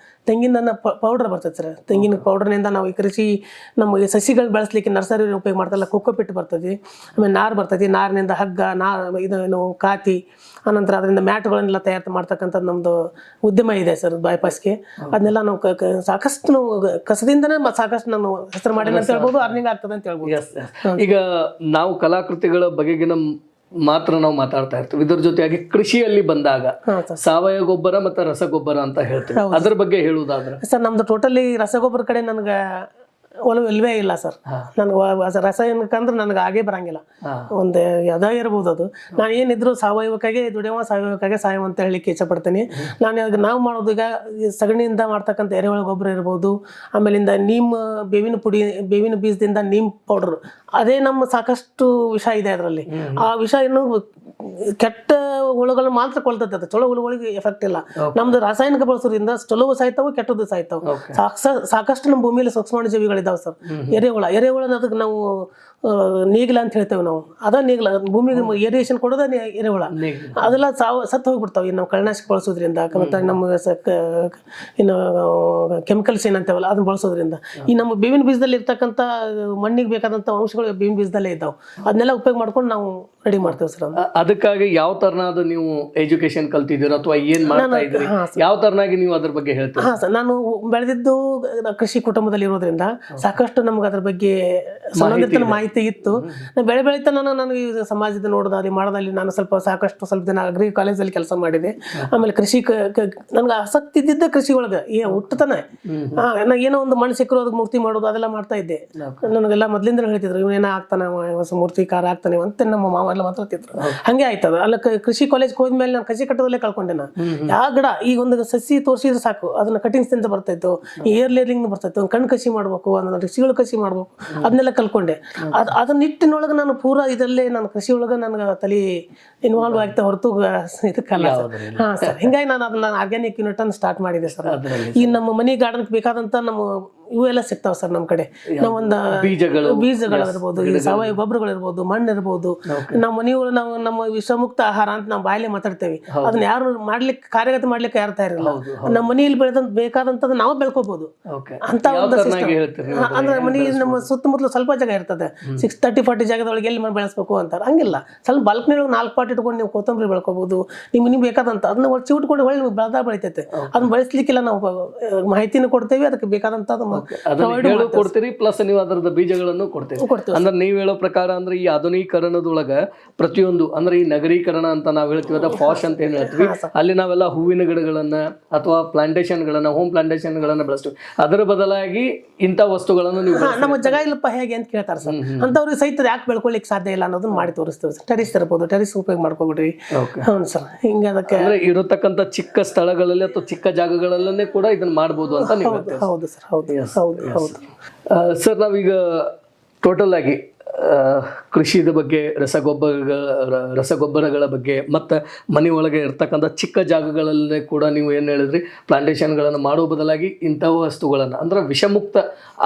ತೆಂಗಿನ ಪೌಡರ್ ಬರ್ತೈತೆ ಸರ್. ತೆಂಗಿನ ಪೌಡರ್ನಿಂದ ನಾವು ಈ ಕೃಷಿ ನಮ್ಮ ಸಸಿಗಳು ಬೆಳೆಸಲಿಕ್ಕೆ ನರ್ಸರಿ ಉಪಯೋಗ ಮಾಡ್ತಾರಲ್ಲ, ಕೊಕ್ಕೋಪಿಟ್ ಬರ್ತದೆ, ಆಮೇಲೆ ನಾರು ಬರ್ತೈತಿ. ನಾರಿನಿಂದ ಹಗ್ಗ, ಇದು ಕಾತಿ, ಆನಂತರ ಅದರಿಂದ ಮ್ಯಾಟ್ಗಳನ್ನೆಲ್ಲ ತಯಾರು ಮಾಡ್ತಕ್ಕಂಥದ್ದು ನಮ್ಮದು ಉದ್ಯಮ ಇದೆ ಸರ್ ಬೈಪಾಸ್ಗೆ. ಅದನ್ನೆಲ್ಲ ನಾವು ಸಾಕಷ್ಟು ನಾವು ಕಸದಿಂದನೇ ಸಾಕಷ್ಟು ನಾನು ಹೆಸರು ಮಾಡಿಲ್ಲ ಅಂತ ಹೇಳ್ಬೋದು, ಅರ್ನಿಂಗ್ ಆಗ್ತದೆ ಅಂತ ಹೇಳ್ಬೋದು. ಈಗ ನಾವು ಕಲಾಕೃತಿಗಳ ಬಗೆಗಿನ ಮಾತ್ರ ನಾವು ಮಾತಾಡ್ತಾ ಇರ್ತೀವಿ. ಇದ್ರ ಜೊತೆಯಾಗಿ ಕೃಷಿಯಲ್ಲಿ ಬಂದಾಗ ಸಾವಯವ ಗೊಬ್ಬರ ಮತ್ತು ರಸಗೊಬ್ಬರ ಅಂತ ಹೇಳ್ತೀವಿ, ಅದ್ರ ಬಗ್ಗೆ ಹೇಳುವುದಾದ್ರೆ ಸರ್, ನಮ್ದು ಟೋಟಲಿ ರಸಗೊಬ್ಬರ ಕಡೆ ನನಗೆ ಒಲವು ಇಲ್ವೇ ಇಲ್ಲ ಸರ್. ನನಗೆ ರಾಸಾಯನಿಕ ಅಂದ್ರೆ ನನಗೆ ಆಗೇ ಬರಂಗಿಲ್ಲ. ಒಂದು ಯಾವುದೇ ಇರ್ಬೋದು, ಅದು ನಾನು ಏನಿದ್ರು ಸಾವಯವಕ್ಕಾಗೆ ದುಡಿಯವ, ಸಾವಯವಕ್ಕಾಗೆ ಸಾಯವ ಅಂತ ಹೇಳಲಿಕ್ಕೆ ಇಷ್ಟಪಡ್ತೀನಿ ನಾನು. ನಾವು ಮಾಡೋದು ಈಗ ಸಗಣಿಯಿಂದ ಮಾಡ್ತಕ್ಕಂಥ ಎರೆಹುಳ ಗೊಬ್ಬರ ಇರ್ಬೋದು, ಆಮೇಲಿಂದ ಬೇವಿನ ಬೀಜದಿಂದ ನೀಮ್ ಪೌಡರ್, ಅದೇ ನಮ್ಮ ಸಾಕಷ್ಟು ವಿಷ ಇದೆ ಅದರಲ್ಲಿ. ಆ ವಿಷ ಇನ್ನು ಕೆಟ್ಟ ಹುಳುಗಳನ್ನ ಮಾತ್ರ ಕೊಲ್ತೈತೆ ಅದು, ಚಲೋ ಹುಳುಗಳಿಗೆ ಎಫೆಕ್ಟ್ ಇಲ್ಲ. ನಮ್ದು ರಾಸಾಯನಿಕ ಬಳಸೋದ್ರಿಂದ ಚಲೋ ಸಾಯ್ತಾವು ಕೆಟ್ಟದ್ದು ಸಾಯ್ತಾವು. ಸಾಕಷ್ಟು ನಮ್ಮ ಭೂಮಿಯಲ್ಲಿ ಸೂಕ್ಷ್ಮಾಣು ಜೀವಿಗಳಿದಾವೆ ಸರ್. ಎರೆಹುಳ ಅದಕ್ಕೆ ನಾವು ನೇಗಿಲ ಅಂತ ಹೇಳ್ತೇವೆ ನಾವು. ಅದ ನೇಗಿಲ ಭೂಮಿಗೆ ಏರಿಯೇಷನ್ ಕೊಡೋದ ಎರೆಹುಳ. ಅದೆಲ್ಲ ಸತ್ತು ಹೋಗ್ಬಿಡ್ತಾವೆ ನಾವು ಕಳೆನಾಶಕ ಬಳಸೋದ್ರಿಂದ, ಮತ್ತೆ ನಮ್ಮ ಇನ್ನು ಕೆಮಿಕಲ್ಸ್ ಏನಂತೇವಲ್ಲ ಅದನ್ನ ಬಳಸೋದ್ರಿಂದ. ಈ ನಮ್ಮ ಬೇವಿನ ಬೀಜದಲ್ಲಿ ಇರ್ತಕ್ಕಂಥ ಮಣ್ಣಿಗೆ ಬೇಕಾದಂಥ ಅಂಶಗಳು ಬೇವಿನ ಬೀಜದಲ್ಲೇ ಇದ್ದಾವೆ. ಅದನ್ನೆಲ್ಲ ಉಪಯೋಗ ಮಾಡ್ಕೊಂಡು ನಾವು ರೆಡಿ ಮಾಡ್ತೇವೆ ಸರ್. ಅದಕ್ಕಾಗಿ ಯಾವ ತರನಾದ ನೀವು ಎಜುಕೇಶನ್ ಕಲ್ತಿದ್ದೀರಾ ಅಥವಾ ಏನ್ ಮಾಡ್ತಾ ಇದ್ರಿ, ಯಾವ ತರನಾಗಿ ನೀವು ಅದ್ರ ಬಗ್ಗೆ ಹೇಳ್ತೀರಾ? ಹಾ ಸರ್, ನಾನು ಬೆಳೆದಿದ್ದು ಕೃಷಿ ಕುಟುಂಬದಲ್ಲಿ ಇರೋದ್ರಿಂದ ಸಾಕಷ್ಟು ನಮ್ಗೆ ಅದ್ರ ಬಗ್ಗೆ ಸಂಬಂಧಿತ ಮಾಹಿತಿ ಇತ್ತು. ಬೆಳೀತಾ ನಾನು ಈ ಸಮಾಜದ ನೋಡೋದಾಗಲಿ ಮಾಡೋದಾಗಲಿ ನಾನು ಸ್ವಲ್ಪ ದಿನ ಅಗ್ರಿ ಕಾಲೇಜಲ್ಲಿ ಕೆಲಸ ಮಾಡಿದೆ. ಆಮೇಲೆ ಕೃಷಿ ನನ್ಗೆ ಆಸಕ್ತಿ ಇದ್ದಿದ್ದ ಕೃಷಿ ಒಳಗೆ ಹುಟ್ಟತಾನೆ. ನಾ ಏನೋ ಒಂದು ಮಣ್ಣು ಸಿಕ್ಕರು ಅದಕ್ಕೆ ಮೂರ್ತಿ ಮಾಡೋದು ಅದೆಲ್ಲ ಮಾಡ್ತಾ ಇದ್ದೆ. ನನಗೆಲ್ಲ ಮೊದ್ಲಿಂದ ಹೇಳ್ತಿದ್ರು ಇವನೇನ ಆಗ್ತಾನೆ ಹೊಸ ಮೂರ್ತಿಕಾರ ಆಗ್ತಾನೆ ಅಂತ ನಮ್ಮ ಮಾವ ಎಲ್ಲ ಮಾತಾಡ್ತಿದ್ರು. ಹಂಗೆ ಆಯ್ತದ. ಅಲ್ಲ ಕೃಷಿ ಕಾಲೇಜ್ಗೆ ಹೋದ್ಮೇಲೆ ನಾನು ಕಸಿ ಕಟ್ಟದಲ್ಲೇ ಕಳ್ಕೊಂಡೆ. ನಾನು ಯಾವ ಗಿಡ ಈಗ ಒಂದು ಸಸಿ ತೋರಿಸಿದ್ರೆ ಸಾಕು ಅದನ್ನ ಕಟಿಂಗ್ಸ್ ಅಂತ ಬರ್ತಾಯಿತ್ತು, ಏರ್ ಲೇರಿಂಗ್ ಬರ್ತಾಯಿತ್ತು, ಒಂದು ಕಣ್ಣು ಕಸಿ ಮಾಡ್ಬೇಕು, ಅದನ್ನ ಸಿಗಳು ಕಸಿ ಮಾಡ್ಬೇಕು, ಅದನ್ನೆಲ್ಲ ಕಲ್ಕೊಂಡೆ. ಅದನ್ನ ನಿಟ್ಟಿನೊಳಗೆ ನಾನು ಪೂರಾ ಇದರಲ್ಲೇ ನಾನು ಕೃಷಿ ಒಳಗೆ ನನಗೆ ತಲೆ ಇನ್ವಾಲ್ವ್ ಆಗ್ತಾ ಹೊರತು ಇದಕ್ಕಲ್ಲ ಸರ್. ಹಾ ಸರ್, ಹಿಂಗಾಗಿ ನಾನು ಅದನ್ನ ಆರ್ಗ್ಯಾನಿಕ್ ಯೂನಿಟ್ ಅನ್ನು ಸ್ಟಾರ್ಟ್ ಮಾಡಿದೆ ಸರ್. ಈ ನಮ್ಮ ಮನಿ ಗಾರ್ಡನ್ ಬೇಕಾದಂತ ನಮ್ಮ ಇವೆಲ್ಲ ಸಿಗ್ತಾವ ಸರ್ ನಮ್ಮ ಕಡೆ. ನಾವೊಂದು ಬೀಜಗಳಿರ್ಬೋದು, ಈ ಸಾವಯವ ಗೊಬ್ಬರಗಳಿರ್ಬೋದು, ಮಣ್ಣು ಇರ್ಬೋದು. ನಮ್ಮ ಮನೆಯೊಳಗೆ ನಾವು ನಮ್ಮ ವಿಷಮುಕ್ತ ಆಹಾರ ಅಂತ ನಾವು ಬಾಯಲ್ಲಿ ಮಾತಾಡ್ತೇವೆ. ಅದನ್ನ ಯಾರು ಮಾಡ್ಲಿಕ್ಕೆ ಕಾರ್ಯಗತ ಮಾಡ್ಲಿಕ್ಕೆ ಯಾರು ತಯಾರಿಲ್ಲ. ನಮ್ಮ ಮನೆಯಲ್ಲಿ ಬೆಳೆದಂತ ಬೇಕಾದಂತದ್ದು ನಾವು ಬೆಳ್ಕೋಬಹುದು ಅಂತ ಒಂದು ಸಿಸ್ಟಮ್. ಅಂದ್ರೆ ಮನೆ ನಮ್ಮ ಸುತ್ತಮುತ್ತಲು ಸ್ವಲ್ಪ ಜಾಗ ಇರ್ತದೆ, 30-40 ಜಾಗದೊಳಗೆ ಎಲ್ಲಿ ಮನೆ ಬೆಳೆಸ್ಬೇಕು ಅಂತಾರೆ. ಹಂಗಿಲ್ಲ, ಸ್ವಲ್ಪ ಬಲ್ಕ್ನೊಳಗೆ 4 ಪಾಟ್ ಇಟ್ಕೊಂಡು ನೀವು ಕೊತ್ತಂಬರಿ ಬೆಳ್ಕೋಬಹುದು. ನಿಮ್ಗೆ ಬೇಕಾದಂತ ಅದನ್ನ ಚಿವುಟ್ಕೊಂಡು ಹೊಳ್ಳಿ ಬೆಳೆತೈತೆ. ಅದನ್ನ ಬೆಳೆಸ್ಲಿಕ್ಕೆಲ್ಲ ನಾವು ಮಾಹಿತಿನೂ ಕೊಡ್ತೇವೆ, ಅದಕ್ಕೆ ಬೇಕಾದಂತ ಕೊಡ್ತೀರಿ, ಪ್ಲಸ್ ನೀವು ಅದರದ ಬೀಜಗಳನ್ನು ಕೊಡ್ತೀರಿ. ಅಂದ್ರೆ ನೀವ್ ಹೇಳೋ ಪ್ರಕಾರ ಅಂದ್ರೆ ಈ ಆಧುನೀಕರಣದೊಳಗ ಪ್ರತಿಯೊಂದು ಅಂದ್ರೆ ಈ ನಗರೀಕರಣ ಅಂತ ನಾವ್ ಹೇಳ್ತೀವಿ, ಅದ ಫಾಶ್ ಅಂತ ಏನ್ ಹೇಳ್ತೀವಿ, ಅಲ್ಲಿ ನಾವೆಲ್ಲ ಹೂವಿನ ಗಿಡಗಳನ್ನ ಅಥವಾ ಪ್ಲಾಂಟೇಶನ್ ಗಳನ್ನ, ಹೋಮ್ ಪ್ಲಾಂಟೇಶನ್ ಗಳನ್ನ ಬೆಳೆಸ್ತೀವಿ. ಅದರ ಬದಲಾಗಿ ಇಂಥ ವಸ್ತುಗಳನ್ನು ನೀವು ನಮ್ಮ ಜಾಗ ಇಲ್ಲಪ್ಪ ಹೇಗೆ ಅಂತ ಕೇಳ್ತಾರೆ ಸರ್. ಅಂತವ್ರಿಗೆ ಸಹಿತ ಯಾಕೆ ಬೆಳ್ಕೊಳ್ಳಿಕ್ ಸಾಧ್ಯ ಇಲ್ಲ ಅನ್ನೋದನ್ನ ಮಾಡಿ ತೋರಿಸ್ತೇವೆ. ಟೆರಿಸ್ ಇರ್ಬೋದು, ಟೆರಿಸ್ ಉಪಯೋಗ ಮಾಡ್ಕೊಬಿಡ್ರಿ. ಹೌದು ಸರ್, ಹಿಂಗೆ ಅದಕ್ಕೆ ಇರತಕ್ಕಂತ ಚಿಕ್ಕ ಸ್ಥಳಗಳಲ್ಲಿ ಅಥವಾ ಚಿಕ್ಕ ಜಾಗಗಳಲ್ಲೇ ಕೂಡ ಇದನ್ನ ಮಾಡ್ಬೋದು ಅಂತ ನೀವು ಹೇಳ್ತೀವಿ. ಹೌದು ಸರ್, ಹೌದು ಹೌದು ಹೌದು ಸರ್. ನಾವೀಗ ಟೋಟಲ್ ಆಗಿ ಕೃಷಿದ ಬಗ್ಗೆ, ರಸಗೊಬ್ಬರಗಳ ಬಗ್ಗೆ, ಮತ್ತು ಮನೆ ಒಳಗೆ ಇರ್ತಕ್ಕಂಥ ಚಿಕ್ಕ ಜಾಗಗಳಲ್ಲೇ ಕೂಡ ನೀವು ಏನು ಹೇಳಿದ್ರಿ, ಪ್ಲಾಂಟೇಶನ್ಗಳನ್ನು ಮಾಡೋ ಬದಲಾಗಿ ಇಂಥ ವಸ್ತುಗಳನ್ನು ಅಂದ್ರೆ ವಿಷಮುಕ್ತ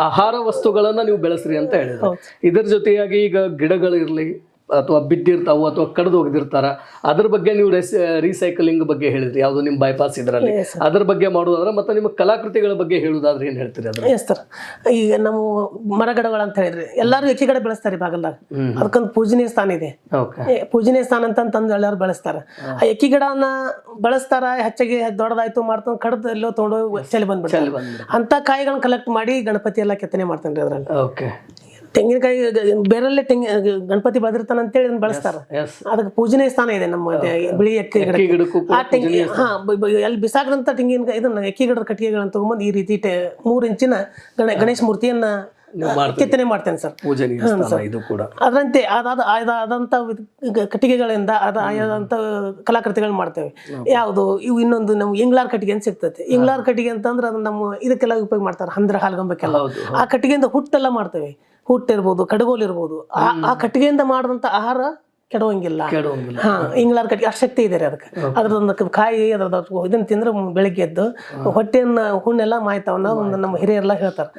ಆಹಾರ ವಸ್ತುಗಳನ್ನು ನೀವು ಬೆಳೆಸ್ರಿ ಅಂತ ಹೇಳಿದ್ರು. ಇದರ ಜೊತೆಯಾಗಿ ಈಗ ಗಿಡಗಳಿರಲಿ ಅಥವಾ ಬಿದ್ದಿರ್ತಾವು ಅಥವಾ ಕಡ್ದು ಹೋಗಿರ್ತಾರ, ಅದ್ರ ಬಗ್ಗೆ ನೀವು ರೀಸೈಕಲಿಂಗ್ ಬಗ್ಗೆ ಹೇಳಿದ್ರಿ, ಯಾವುದು ನಿಮ್ಮ ಬೈಪಾಸ್ ಇದರಲ್ಲಿ, ಅದ್ರ ಬಗ್ಗೆ ಮಾಡೋದಾದ್ರೆ, ಮತ್ತೆ ನಿಮ್ಮ ಕಲಾಕೃತಿಗಳ ಬಗ್ಗೆ ಹೇಳುದಾದ್ರೆ ಏನ್ ಹೇಳ್ತೀರಿ? ಅದ್ರ ಎಸ್ ಸರ್, ಈಗ ನಾವು ಮರಗಿಡಗಳಂತ ಹೇಳಿದ್ರಿ ಎಲ್ಲರೂ ಎಕ್ಕಿಗಡೆ ಬೆಳೆಸ್ತಾರೆ ಬಾಗಲ್ದಾಗ. ಅದಕ್ಕೊಂದು ಪೂಜನೀಯ ಸ್ಥಾನ ಇದೆ. ಪೂಜನೀಯ ಸ್ಥಾನ ಅಂತಂದು ಎಲ್ಲರೂ ಬೆಳೆಸ್ತಾರೆ. ಆ ಎಕ್ಕಿ ಗಿಡನ ಬೆಳೆಸ್ತಾರ, ಹೆಚ್ಚಾಗಿ ದೊಡ್ಡದಾಯ್ತು ಮಾಡ್ತಾನೆ, ಕಡ್ದು ಎಲ್ಲೋ ತೊಗೊಂಡು ಚೆಲ್ಲಿ ಬಂದ್ಬಿಡ್ತಾರೆ. ಅಂತ ಕಾಯಿಗಳನ್ನ ಕಲೆಕ್ಟ್ ಮಾಡಿ ಗಣಪತಿ ಎಲ್ಲ ಕೆತ್ತನೆ ಮಾಡ್ತಾನೆ ಅದ್ರಲ್ಲಿ. ತೆಂಗಿನಕಾಯಿ ಬೇರೆಲ್ಲೇ ಗಣಪತಿ ಬೆಳೆದಿರ್ತಾನ ಅಂತೇಳಿ ಅದನ್ನ ಬಳಸ್ತಾರ. ಅದಕ್ಕೆ ಪೂಜನೀಯ ಸ್ಥಾನ ಇದೆ ನಮ್ಮ ಬಿಳಿ ಎಕ್ಕಿ ಗಿಡಕ್ಕೂ. ಆ ತೆಂಗಿ ಅಲ್ಲಿ ಬಿಸಾಕದಂತ ತೆಂಗಿನಕಾಯಿ ಇದನ್ನ ಎಕ್ಕಿ ಗಿಡದ ಕಟ್ಟಿಗೆಗಳನ್ನ ತಗೊಂಡ್ಬಂದು ಈ ರೀತಿ 3 ಇಂಚಿನ ಗಣೇಶ ಮೂರ್ತಿಯನ್ನ ಕೆತ್ತನೆ ಮಾಡ್ತೇನೆ ಸರ್. ಅದರಂತೆ ಆದಂತ ಕಟ್ಟಿಗೆಗಳಿಂದ ಆದಂತ ಕಲಾಕೃತಿಗಳು ಮಾಡ್ತೇವೆ. ಯಾವುದು ಇವು ಇನ್ನೊಂದು ನಮ್ಮ ಇಂಗ್ಲಾರ್ ಕಟ್ಟಿಗೆ ಅಂತ ಸಿಗ್ತೈತೆ. ಇಂಗ್ಲಾರ್ ಕಟ್ಟಿಗೆ ಅಂತಂದ್ರೆ ಅದನ್ನ ನಮ್ಮ ಇದಕ್ಕೆಲ್ಲ ಉಪಯೋಗ ಮಾಡ್ತಾರೆ, ಹಂದ್ರ ಹಾಲ್ಗಂಬಕ್ಕೆಲ್ಲ. ಆ ಕಟ್ಟಿಗೆಯಿಂದ ಹುಟ್ಟೆಲ್ಲ ಮಾಡ್ತೇವೆ. ಹುಟ್ಟಿರ್ಬೋದು, ಕಡಗೋಲ್ ಇರ್ಬೋದು. ಆ ಕಟ್ಟಿಗೆಯಿಂದ ಮಾಡಿದಂತ ಆಹಾರ ಕೆಡವಂಗಿಲ್ಲ. ಹಾ, ಇಂಗ್ಲಾರ್ ಕಟ್ಟಿಗೆ ಅಷ್ಟು ಶಕ್ತಿ ಇದೆ ರೀ ಅದಕ್ಕೆ. ಅದ್ರದೊಂದು ಕಾಯಿ ಅದ್ರದ್ದು ಇದನ್ನ ತಿಂದ್ರೆ ಬೆಳಿಗ್ಗೆ ಎದ್ದು ಹೊಟ್ಟೆಯನ್ನ ಹುಣ್ಣೆಲ್ಲ ಮಾಯ್ತಾವ ಅನ್ನೋದು ಒಂದು ನಮ್ಮ ಹಿರಿಯರೆಲ್ಲ ಹೇಳ್ತಾರೆ.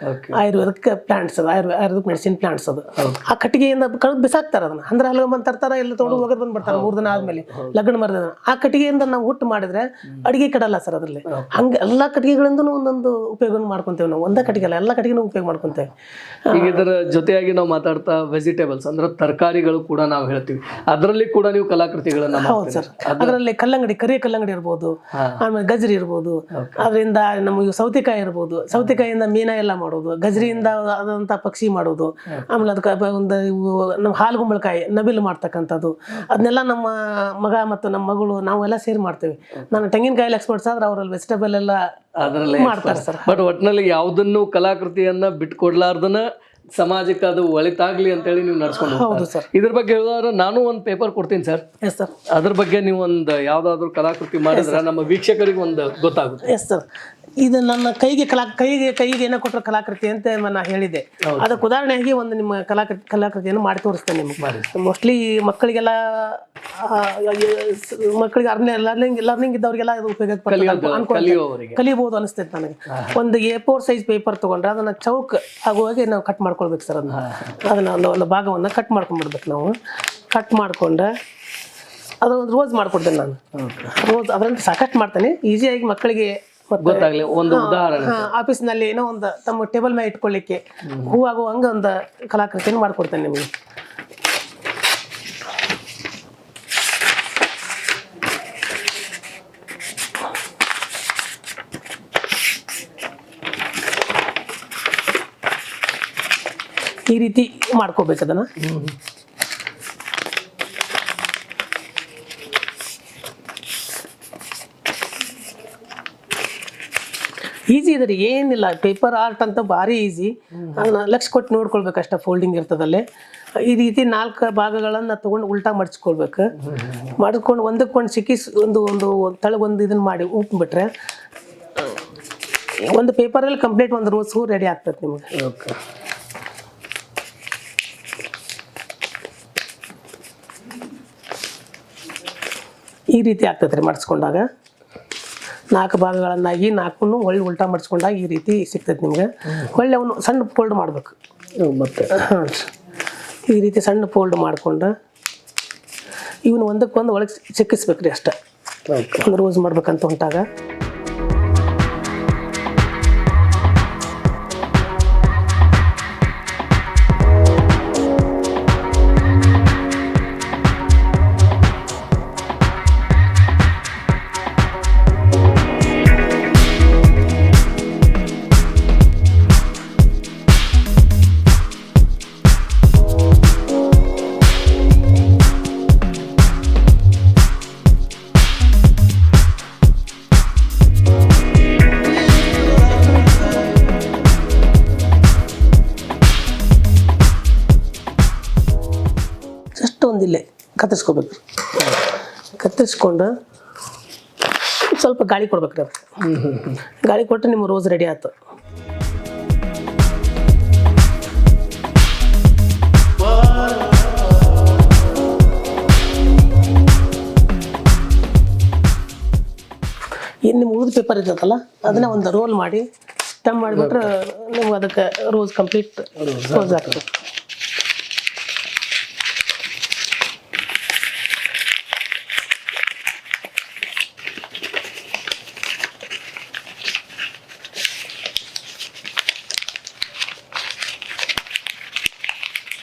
ಆಯುರ್ವೇದಕ್ಕೆ ಪ್ಲಾಂಟ್ಸ್ ಅದು, ಆಯುರ್ವೇದಿಕ್ ಮೆಡಿಸಿನ್ ಪ್ಲಾಂಟ್ಸ್ ಅದು. ಆ ಕಟ್ಟಿಗೆಯಿಂದ ಕಳೆದು ಬಿಸಾಕ್ತಾರೆ ಅದನ್ನ. ಅಂದ್ರೆ ಅಲ್ಲಿ ಬಂದು ತರ್ತಾರ, ಎಲ್ಲ ತೊಗೊಂಡು ಹೋಗೋದು ಬಂದ್ಬಿಡ್ತಾರೆ 3 ದಿನ ಆದ್ಮೇಲೆ, ಲಗ್ನ ಮರದ ದಿನ. ಆ ಕಟ್ಟಿಗೆಯಿಂದ ನಾವು ಹುಟ್ಟು ಮಾಡಿದ್ರೆ ಅಡಿಗೆ ಕೆಡಲ್ಲ ಸರ್ ಅದ್ರಲ್ಲಿ. ಹಂಗೆ ಎಲ್ಲಾ ಕಟ್ಟಿಗೆಗಳಿಂದನೂ ಒಂದೊಂದು ಉಪಯೋಗ ಮಾಡ್ಕೊಂತೇವೆ ನಾವು. ಒಂದೇ ಕಟ್ಟಿಗೆ ಅಲ್ಲ, ಎಲ್ಲಾ ಕಟ್ಟಿಗೆನೂ ಉಪಯೋಗ ಮಾಡ್ಕೊಂತೇವೆ. ಈಗ ಇದರ ಜೊತೆಯಾಗಿ ನಾವು ಮಾತಾಡ್ತಾ ವೆಜಿಟೇಬಲ್ಸ್ ಅಂದ್ರೆ ತರಕಾರಿಗಳು ಕೂಡ ನಾವು ಹೇಳ್ತೀವಿ, ಅದರಲ್ಲಿ ಕೂಡ ನೀವು ಕಲಾಕೃತಿಗಳನ್ನ. ಹೌದು ಸರ್, ಅದರಲ್ಲಿ ಕಲ್ಲಂಗಡಿ, ಕರಿ ಕಲ್ಲಂಗಡಿ ಇರ್ಬೋದು, ಆಮೇಲೆ ಗಜ್ರಿ ಇರ್ಬೋದು, ಅದರಿಂದ ನಮಗೆ ಸೌತೆಕಾಯಿ ಇರ್ಬೋದು, ಸೌತೆಕಾಯಿಯಿಂದ ಮೀನ ಎಲ್ಲ ಮಾಡೋದು, ಗಜ್ರಿಯಿಂದ ಆದಂತ ಪಕ್ಷಿ ಮಾಡೋದು, ಆಮೇಲೆ ಅದಕ್ಕೆ ಒಂದು ನಮ್ಮ ಹಾಲುಗುಂಬಳಕಾಯಿ ನವಿಲು ಮಾಡ್ತಕ್ಕಂಥದ್ದು, ಅದನ್ನೆಲ್ಲ ನಮ್ಮ ಮಗ ಮತ್ತು ನಮ್ಮ ಮಗಳು ನಾವೆಲ್ಲ ಸೇರಿ ಮಾಡ್ತೇವೆ. ನಾನು ತೆಂಗಿನಕಾಯಿ ಎಕ್ಸ್ಪರ್ಟ್ಸ್ ಆದ್ರೆ ಅವರಲ್ಲಿ ವೆಜಿಟೇಬಲ್ ಎಲ್ಲ ಮಾಡ್ತಾರೆ ಸರ್. ಬಟ್ ಒಟ್ಟಿನಲ್ಲಿ ಯಾವುದನ್ನು ಕಲಾಕೃತಿಯನ್ನ ಬಿಟ್ಕೊಡ್ಲಾರ್ದನ ಸಮಾಜಕ್ಕೆ ಅದು ಒಳಿತಾಗ್ಲಿ ಅಂತ ಹೇಳಿ ನೀವು ನಡ್ಸ್ಕೊಂಡು. ಇದ್ರ ಬಗ್ಗೆ ಹೇಳಿದ್ರೆ ನಾನು ಒಂದು ಪೇಪರ್ ಕೊಡ್ತೀನಿ ಸರ್. ಅದ್ರ ಬಗ್ಗೆ ನೀವು ಒಂದು ಯಾವ್ದಾದ್ರು ಕಲಾಕೃತಿ ಮಾಡಿದ್ರೆ ನಮ್ಮ ವೀಕ್ಷಕರಿಗೆ ಒಂದು ಗೊತ್ತಾಗುತ್ತೆ. ಎಸ್ ಸರ್, ಇದು ನನ್ನ ಕೈಗೆ ಏನೋ ಕೊಟ್ಟರೆ ಕಲಾಕೃತಿ ಅಂತ ನಾನು ಹೇಳಿದೆ. ಅದಕ್ಕೆ ಉದಾಹರಣೆಯಾಗಿ ಒಂದು ನಿಮ್ಮ ಕಲಾಕೃತಿಯನ್ನು ಮಾಡಿ ತೋರಿಸ್ತೇನೆ ನಿಮ್ಗೆ. ಮೋಸ್ಟ್ಲಿ ಮಕ್ಕಳಿಗೆಲ್ಲ ಲರ್ನಿಂಗ್ ಇದ್ದವ್ರಿಗೆಲ್ಲ ಇದು ಉಪಯೋಗ ಕಲಿಬಹುದು ಅನಿಸ್ತೈತೆ ನನಗೆ. ಒಂದು A4 ಸೈಜ್ ಪೇಪರ್ ತೊಗೊಂಡ್ರೆ ಅದನ್ನು ಚೌಕ್ ಆಗುವಾಗೆ ನಾವು ಕಟ್ ಮಾಡ್ಕೊಳ್ಬೇಕು ಸರ್. ಅದನ್ನ ಒಂದು ಭಾಗವನ್ನು ಕಟ್ ಮಾಡ್ಕೊಂಡ್ಬಿಡ್ಬೇಕು ನಾವು. ಕಟ್ ಮಾಡ್ಕೊಂಡ್ರೆ ಅದೊಂದು ರೋಸ್ ಮಾಡ್ಕೊಡ್ತೇನೆ ನಾನು. ರೋಸ್ ಅದರಂತೆ ಸಾಕಷ್ಟು ಮಾಡ್ತೇನೆ, ಈಸಿಯಾಗಿ ಮಕ್ಕಳಿಗೆ ಗೊತ್ತಾಗ್ಲಿ. ಒಂದು ಉದಾಹರಣೆ, ಆಫೀಸ್ನಲ್ಲಿ ಏನೋ ಒಂದು ತಮ್ಮ ಟೇಬಲ್ ಮೇಲೆ ಇಟ್ಕೊಳ್ಳಿಕ್ಕೆ ಹೂವಾಗುವ ಹಂಗ ಒಂದು ಕಲಾಕೃತಿಯನ್ನು ಮಾಡ್ಕೊಡ್ತೇನೆ ನಿಮಗೆ. ಈ ರೀತಿ ಮಾಡ್ಕೋಬೇಕು ಅದನ್ನ. ಈಸಿ ಇದೆ ರೀ, ಏನಿಲ್ಲ. ಪೇಪರ್ ಆರ್ಟ್ ಅಂತ ಭಾರಿ ಈಸಿ. ಅದನ್ನ ಲಕ್ಷ ಕೊಟ್ಟು ನೋಡ್ಕೊಳ್ಬೇಕಷ್ಟ. ಫೋಲ್ಡಿಂಗ್ ಇರ್ತದಲ್ಲೇ ಈ ರೀತಿ 4 ಭಾಗಗಳನ್ನು ತೊಗೊಂಡು ಉಲ್ಟಾ ಮಡ್ಚ್ಕೊಳ್ಬೇಕು. ಮಾಡಿಕೊಂಡು ಒಂದಕ್ಕೊಂದು ಸಿಕ್ಕಿಸ್ ಒಂದು ತಳಗೊಂದು ಇದನ್ನು ಮಾಡಿ ಉಪ್ಪಿಬಿಟ್ರೆ ಒಂದು ಪೇಪರಲ್ಲಿ ಕಂಪ್ಲೀಟ್ ಒಂದು ರೋಸು ರೆಡಿ ಆಗ್ತದೆ ನಿಮಗೆ. ಓಕೆ. ಈ ರೀತಿ ಆಗ್ತದೆ ರೀ ಮಡ್ಸ್ಕೊಂಡಾಗ. 4 ಭಾಗಗಳನ್ನಾಗಿ 4 ಒಳ್ಳೆ ಉಲ್ಟಾ ಮಡ್ಸ್ಕೊಂಡಾಗ ಈ ರೀತಿ ಸಿಗ್ತೈತೆ ನಿಮ್ಗೆ. ಒಳ್ಳೆ ಅವನು ಸಣ್ಣ ಫೋಲ್ಡ್ ಮಾಡಬೇಕು ಮತ್ತೆ. ಈ ರೀತಿ ಸಣ್ಣ ಫೋಲ್ಡ್ ಮಾಡ್ಕೊಂಡು ಇವನು ಒಂದಕ್ಕೊಂದು ಒಳಗೆ ಸಿಕ್ಕಿಸ್ಬೇಕು ರೀ ಅಷ್ಟೇ. ಒಂದು ರೋಸ್ ಮಾಡ್ಬೇಕಂತ ಹೊಂಟಾಗ ಒಂದಿಲ್ಲೇ ಕತ್ತರಿಸ್ಕೋಬೇಕು. ಕತ್ತರಿಸ್ಕೊಂಡು ಸ್ವಲ್ಪ ಗಾಳಿ ಕೊಡ್ಬೇಕ್ರಿ ಅದಕ್ಕೆ. ಗಾಳಿ ಕೊಟ್ಟರೆ ನಿಮ್ಮ ರೋಸ್ ರೆಡಿ ಆಯ್ತು. ಏನು ನಿಮ್ಮ ಉಳಿದ ಪೇಪರ್ ಇರ್ತೈತಲ್ಲ ಅದನ್ನ ಒಂದು ರೋಲ್ ಮಾಡಿ ಸ್ಟಮ್ ಮಾಡಿಬಿಟ್ರೆ ನಿಮ್ಗೆ ಅದಕ್ಕೆ ರೋಸ್ ಕಂಪ್ಲೀಟ್ ರೋಸ್ ಆಗ್ತದೆ.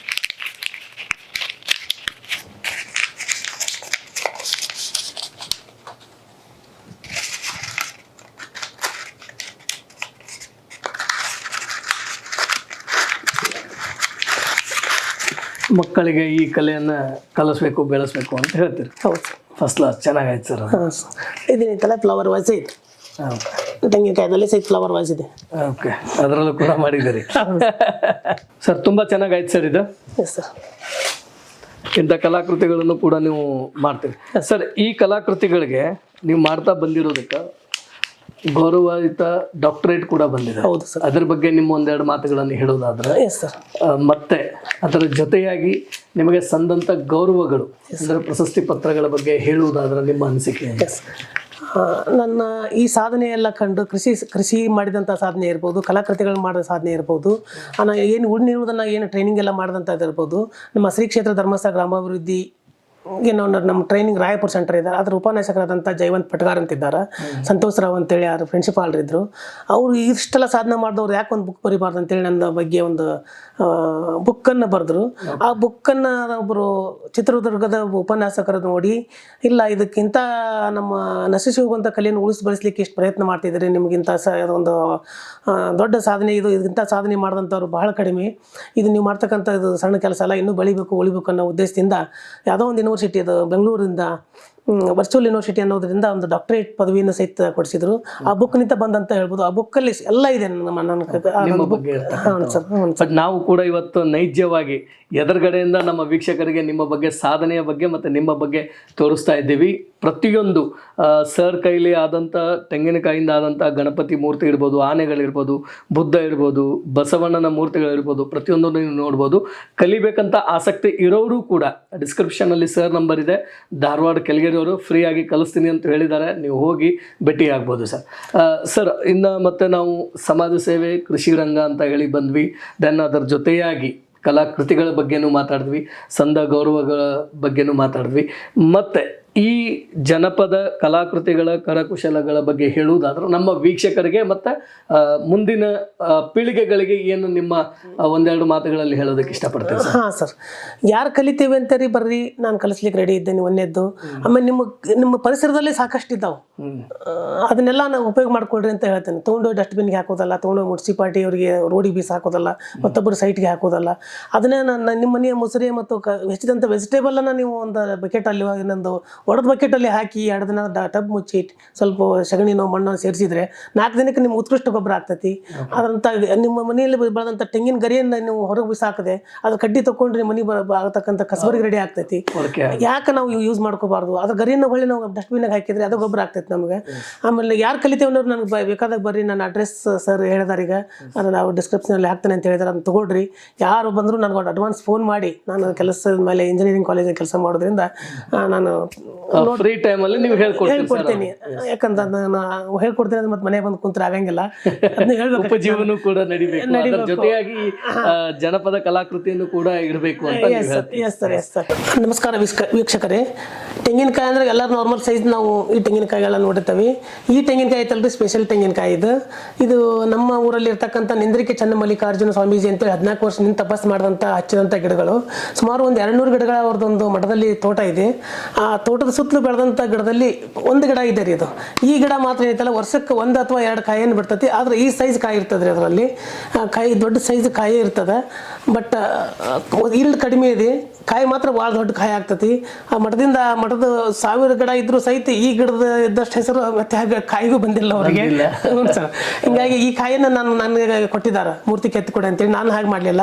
ಮಕ್ಕಳಿಗೆ ಈ ಕಲೆಯನ್ನು ಕಲಿಸ್ಬೇಕು, ಬೆಳೆಸ್ಬೇಕು ಅಂತ ಹೇಳ್ತೀರಿ. ಹೌದು. ಫಸ್ಟ್ ಕ್ಲಾಸ್, ಚೆನ್ನಾಗಾಯ್ತು ಸರ್. ಹಾಂ ಸರ್, ಇದನ್ನೈತಲ್ಲ ಫ್ಲವರ್ ವಾಯ್ಸ್ ಐತೆ. ತೆಂಗಿನಕಾಯ್ದಲ್ಲಿ ಸಹಿತ ಫ್ಲವರ್ ವಾಯ್ಸ್ ಇದೆ. ಓಕೆ, ಅದರಲ್ಲೂ ಕೂಡ ಮಾಡಿದ್ದೀರಿ ಸರ್. ತುಂಬ ಚೆನ್ನಾಗಾಯ್ತು ಸರ್ ಇದು. Yes sir. ಇಂಥ ಕಲಾಕೃತಿಗಳನ್ನು ಕೂಡ ನೀವು ಮಾಡ್ತೀರಿ ಸರ್. ಈ ಕಲಾಕೃತಿಗಳಿಗೆ ನೀವು ಮಾಡ್ತಾ ಬಂದಿರೋದಕ್ಕೆ ಗೌರವಾನ್ವಿತ ಡಾಕ್ಟರೇಟ್ ಕೂಡ ಬಂದಿದೆ. ಹೌದು ಸರ್. ಅದ್ರ ಬಗ್ಗೆ ನಿಮ್ಮ ಒಂದೆರಡು ಮಾತುಗಳನ್ನು ಹೇಳೋದಾದ್ರೆ, ಎಸ್ ಸರ್, ಮತ್ತೆ ಅದರ ಜೊತೆಯಾಗಿ ನಿಮಗೆ ಸಂದಂಥ ಗೌರವಗಳು ಅಂದರೆ ಪ್ರಶಸ್ತಿ ಪತ್ರಗಳ ಬಗ್ಗೆ ಹೇಳುವುದಾದ್ರೆ ನಿಮ್ಮ ಅನಿಸಿಕೆ? ಎಸ್, ನನ್ನ ಈ ಸಾಧನೆಯೆಲ್ಲ ಕಂಡು ಕೃಷಿ ಮಾಡಿದಂಥ ಸಾಧನೆ ಇರ್ಬೋದು, ಕಲಾಕೃತಿಗಳು ಮಾಡಿದ ಸಾಧನೆ ಇರ್ಬೋದು, ನಾನು ಏನು ಉಳಿದಿರುವುದನ್ನು ಏನು ಟ್ರೈನಿಂಗ್ ಎಲ್ಲ ಮಾಡಿದಂಥದ್ದು ಇರ್ಬೋದು, ನಮ್ಮ ಶ್ರೀ ಕ್ಷೇತ್ರ ಧರ್ಮಸ್ಥಳ ಗ್ರಾಮಾಭಿವೃದ್ಧಿ ಏನೋ ನಮ್ಮ ಟ್ರೈನಿಂಗ್ ರಾಯಪುರ ಸೆಂಟರ್ ಇದ್ದಾರೆ, ಅದರ ಉಪನ್ಯಾಸಕರಾದಂಥ ಜಯವಂತ್ ಪಟ್ಗಾರ್ ಅಂತಿದ್ದಾರೆ, ಸಂತೋಷ್ ರಾವ್ ಅಂತೇಳಿ ಯಾರು ಪ್ರಿನ್ಸಿಪಾಲ್ರಿದ್ದರು. ಅವರು ಇಷ್ಟೆಲ್ಲ ಸಾಧನೆ ಮಾಡಿದವ್ರು ಯಾಕೆ ಒಂದು ಬುಕ್ ಬರಿಬಾರ್ದು ಅಂತೇಳಿ ನನ್ನ ಬಗ್ಗೆ ಒಂದು ಬುಕ್ಕನ್ನು ಬರೆದ್ರು. ಆ ಬುಕ್ಕನ್ನು ಒಬ್ಬರು ಚಿತ್ರದುರ್ಗದ ಉಪನ್ಯಾಸಕರು ನೋಡಿ, ಇಲ್ಲ ಇದಕ್ಕಿಂತ ನಮ್ಮ ನಶಿಸಿ ಹೋಗುವಂಥ ಕಲೆಯನ್ನು ಬೆಳೆಸಲಿಕ್ಕೆ ಇಷ್ಟು ಪ್ರಯತ್ನ ಮಾಡ್ತಿದ್ದೀರಿ, ನಿಮಗಿಂತ ಒಂದು ದೊಡ್ಡ ಸಾಧನೆ ಇದು, ಇದಕ್ಕಿಂತ ಸಾಧನೆ ಮಾಡಿದಂಥವ್ರು ಬಹಳ ಕಡಿಮೆ, ಇದು ನೀವು ಮಾಡ್ತಕ್ಕಂಥ ಇದು ಸಣ್ಣ ಕೆಲಸ ಅಲ್ಲ, ಇನ್ನೂ ಬೆಳಿಬೇಕು ಉಳಿಬೇಕು ಅನ್ನೋ ಉದ್ದೇಶದಿಂದ ಯಾವುದೋ ಒಂದು ಯೂನಿವರ್ಸಿಟಿ ಅದು ಬೆಂಗಳೂರಿಂದ ವರ್ಚುವಲ್ ಯೂನಿವರ್ಸಿಟಿ ಅನ್ನೋದ್ರಿಂದ ಒಂದು ಡಾಕ್ಟರೇಟ್ ಪದವಿಯನ್ನು ಸಹಿತ ಕೊಡಿಸಿದ್ರು. ಆ ಬುಕ್ನಿಂದ ಬಂದಂತ ಹೇಳ್ಬೋದು. ಆ ಬುಕ್ಕಲ್ಲಿ ಎಲ್ಲ ಇದೆ ಬಟ್ ನಾವು ಕೂಡ ಇವತ್ತು ನೈಜವಾಗಿ ಎದುರುಗಡೆಯಿಂದ ನಮ್ಮ ವೀಕ್ಷಕರಿಗೆ ನಿಮ್ಮ ಬಗ್ಗೆ, ಸಾಧನೆಯ ಬಗ್ಗೆ ಮತ್ತು ನಿಮ್ಮ ಬಗ್ಗೆ ತೋರಿಸ್ತಾ ಇದ್ದೀವಿ. ಪ್ರತಿಯೊಂದು ಸರ್ ಕೈಲಿ ಆದಂಥ ತೆಂಗಿನಕಾಯಿಂದ ಆದಂಥ ಗಣಪತಿ ಮೂರ್ತಿ ಇರ್ಬೋದು, ಆನೆಗಳಿರ್ಬೋದು, ಬುದ್ಧ ಇರ್ಬೋದು, ಬಸವಣ್ಣನ ಮೂರ್ತಿಗಳಿರ್ಬೋದು, ಪ್ರತಿಯೊಂದನ್ನು ನೀವು ನೋಡ್ಬೋದು. ಕಲಿಬೇಕಂತ ಆಸಕ್ತಿ ಇರೋರು ಕೂಡ ಡಿಸ್ಕ್ರಿಪ್ಷನಲ್ಲಿ ಸರ್ ನಂಬರ್ ಇದೆ, ಧಾರವಾಡ ಕೆಳಗೇರಿ ಅವರು ಫ್ರೀ ಆಗಿ ಕಲಿಸ್ತೀನಿ ಅಂತ ಹೇಳಿದ್ದಾರೆ. ನೀವು ಹೋಗಿ ಭೇಟಿ ಆಗ್ಬೋದು ಸರ್. ಸರ್, ಇನ್ನು ಮತ್ತೆ ನಾವು ಸಮಾಜ ಸೇವೆ, ಕೃಷಿ ರಂಗ ಅಂತ ಹೇಳಿ ಬಂದ್ವಿ. ದೆನ್ ಅದರ ಜೊತೆಯಾಗಿ ಕಲಾಕೃತಿಗಳ ಬಗ್ಗೆನೂ ಮಾತಾಡಿದ್ವಿ, ಸಂದ ಗೌರವಗಳ ಬಗ್ಗೆನೂ ಮಾತಾಡಿದ್ವಿ. ಮತ್ತು ಈ ಜನಪದ ಕಲಾಕೃತಿಗಳ ಕರಕುಶಲಗಳ ಬಗ್ಗೆ ಹೇಳುವುದಾದ್ರೆ ನಮ್ಮ ವೀಕ್ಷಕರಿಗೆ ಮತ್ತು ಮುಂದಿನ ಪೀಳಿಗೆಗಳಿಗೆ ಏನು ನಿಮ್ಮ ಒಂದೆರಡು ಮಾತುಗಳಲ್ಲಿ ಹೇಳೋದಕ್ಕೆ ಇಷ್ಟಪಡ್ತೇನೆ ಸರ್. ಹಾಂ ಸರ್, ಯಾರು ಕಲಿತೇವೆ ಅಂತಾರಿ ಬರ್ರಿ, ನಾನು ಕಲಿಸ್ಲಿಕ್ಕೆ ರೆಡಿ ಇದ್ದೇನೆ ಒಂದೇದ್ದು. ಆಮೇಲೆ ನಿಮ್ಮ ಪರಿಸರದಲ್ಲಿ ಸಾಕಷ್ಟು ಇದ್ದಾವೆ, ಅದನ್ನೆಲ್ಲ ನಾವು ಉಪಯೋಗ ಮಾಡ್ಕೊಳ್ರಿ ಅಂತ ಹೇಳ್ತೇನೆ. ತೊಗೊಂಡೋಗಿ ಡಸ್ಟ್ಬಿನ್ಗೆ ಹಾಕೋದಲ್ಲ, ತೊಗೊಂಡೋಗಿ ಮುನ್ಸಿಪಾಲ್ಟಿ ಅವರಿಗೆ ರೋಡಿಗೆ ಬೀಸ್ ಹಾಕೋದಲ್ಲ, ಮತ್ತೊಬ್ಬರು ಸೈಟ್ಗೆ ಹಾಕೋದಲ್ಲ. ಅದನ್ನೇ ನಿಮ್ಮ ಮನೆಯ ಮುಸುರೆ ಮತ್ತು ಹೆಚ್ಚಿದಂಥ ವೆಜಿಟೇಬಲನ್ನು ನೀವು ಒಂದು ಬಕೆಟಲ್ಲಿ, ಇನ್ನೊಂದು ಒಡೆದ ಬಕೆಟಲ್ಲಿ ಹಾಕಿ 2 ದಿನ ಟಬ್ ಮುಚ್ಚಿ ಸ್ವಲ್ಪ ಸಗಣಿನೋ ಮಣ್ಣು ಸೇರಿಸಿದ್ರೆ 4 ದಿನಕ್ಕೆ ನಿಮ್ಮ ಉತ್ಕೃಷ್ಟ ಗೊಬ್ಬರ ಆಗ್ತೈತಿ. ಅದಂತ ನಿಮ್ಮ ಮನೆಯಲ್ಲಿ ಬೆಳೆದಂಥ ತೆಂಗಿನ ಗರಿಯನ್ನು ನೀವು ಹೊರಗೆ ಬಿಸಾಕದೆ ಅದ್ರ ಕಡ್ಡಿ ತಗೊಂಡ್ರೆ ಮನೆ ಆಗತಕ್ಕಂಥ ಕಸಬರಿಗೆ ರೆಡಿ ಆಗ್ತೈತಿ. ಯಾಕೆ ನಾವು ಯೂಸ್ ಮಾಡ್ಕೋಬಾರ್ದು? ಅದ್ರ ಗರಿಯನ್ನು ಹೊಳ್ಳಿ ನಾವು ಡಸ್ಟ್ಬಿನ್ಗೆ ಹಾಕಿದ್ರೆ ಅದು ಗೊಬ್ಬರ ಆಗ್ತೈತಿ ನಮಗೆ. ಆಮೇಲೆ ಯಾರು ಕಲಿತೇವೆ ಅನ್ನೋರು ನನಗೆ ಬೇಕಾದಾಗ ಬರ್ರಿ, ನನ್ನ ಅಡ್ರೆಸ್ ಸರ್ ಹೇಳಿದಾರೆ, ಈಗ ಅದನ್ನು ನಾವು ಡಿಸ್ಕ್ರಿಪ್ಷನಲ್ಲಿ ಹಾಕ್ತೇನೆ ಅಂತ ಹೇಳಿದಾರೆ. ಅದನ್ನು ತೊಗೊಳ್ರಿ. ಯಾರು ಬಂದರೂ ನನಗೆ ಒಂದು ಅಡ್ವಾನ್ಸ್ ಫೋನ್ ಮಾಡಿ, ನಾನು ಕೆಲಸದ ಮೇಲೆ ಇಂಜಿನಿಯರಿಂಗ್ ಕಾಲೇಜಲ್ಲಿ ಕೆಲಸ ಮಾಡೋದ್ರಿಂದ ನಾನು ಫ್ರೀ ಟೈಮಲ್ಲಿ ನೀವು ಹೇಳ್ಕೊಡ್ತೀನಿ. ಯಾಕಂದ್ರೆ ನಾನು ಹೇಳ್ಕೊಡ್ತೀನಿ ಅಂದ್ರೆ ಮತ್ತೆ ಮನೆ ಬಂದು ಕುಂತ್ರೆ ಆಗಂಗಿಲ್ಲ, ಅದನ್ನ ಹೇಳ್ಬೇಕು. ಉಪಜೀವನ ಕೂಡ ನಡಿಬೇಕು, ಜೊತೆಯಾಗಿ ಜನಪದ ಕಲಾಕೃತಿಯನ್ನು ಕೂಡ ಇರಬೇಕು ಅಂತ. Yes sir. ನಮಸ್ಕಾರ ವೀಕ್ಷಕರೇ. ತೆಂಗಿನಕಾಯಿ ಅಂದ್ರೆ ಎಲ್ಲರೂ ನಾರ್ಮಲ್ ಸೈಜ್ ನಾವು ಈ ತೆಂಗಿನಕಾಯಿಗಳನ್ನ ನೋಡಿರ್ತೀವಿ. ಈ ತೆಂಗಿನಕಾಯಿ ಐತಲ್ರಿ ಸ್ಪೆಷಲ್ ತೆಂಗಿನಕಾಯಿ ಇದು ನಮ್ಮ ಊರಲ್ಲಿ ಇರ್ತಕ್ಕಂಥ ನಿಂದ್ರಿಕೆ ಚನ್ನಮಲ್ಲಿಕಾರ್ಜುನ ಸ್ವಾಮೀಜಿ ಅಂತೇಳಿ 14 ವರ್ಷ ನಿಂತು ತಪಸ್ ಮಾಡಿದಂಥ ಹಚ್ಚಿದಂಥ ಗಿಡಗಳು. ಸುಮಾರು ಒಂದು 200 ಗಿಡಗಳ ಅವ್ರದ್ದೊಂದು ಮಠದಲ್ಲಿ ತೋಟ ಇದೆ. ಆ ತೋಟದ ಸುತ್ತಲೂ ಬೆಳೆದಂಥ ಗಿಡದಲ್ಲಿ ಒಂದು ಗಿಡ ಇದೆ ರೀ ಇದು. ಈ ಗಿಡ ಮಾತ್ರ ಏನೈತಲ್ಲ ವರ್ಷಕ್ಕೆ 1 ಅಥವಾ 2 ಕಾಯಿಯನ್ನು ಬಿಡ್ತೈತಿ. ಆದ್ರೆ ಈ ಸೈಜ್ ಕಾಯಿ ಇರ್ತದೆ ರೀ ಅದರಲ್ಲಿ. ಕಾಯಿ ದೊಡ್ಡ ಸೈಜ್ ಕಾಯಿ ಇರ್ತದೆ. ಬಟ್ ಈಲ್ಡ್ ಕಡಿಮೆ ಇದೆ, ಕಾಯಿ ಮಾತ್ರ ಭಾಳ ದೊಡ್ಡ ಕಾಯಿ ಆಗ್ತತಿ. ಆ ಮಠದ 1000 ಗಿಡ ಇದ್ರೂ ಸಹಿತ ಈ ಗಿಡದ ಇದ್ದಷ್ಟು ಹೆಸರು ಮತ್ತೆ ಕಾಯಿಗೂ ಬಂದಿಲ್ಲ ಅವರಿಗೆ. ಸರ್, ಹಿಂಗಾಗಿ ಈ ಕಾಯಿನ ನನಗೆ ಕೊಟ್ಟಿದ್ದಾರೆ ಮೂರ್ತಿ ಕೆತ್ತಿಕೊಡಿ ಅಂತೇಳಿ. ನಾನು ಹಾಗೆ ಮಾಡಲಿಲ್ಲ.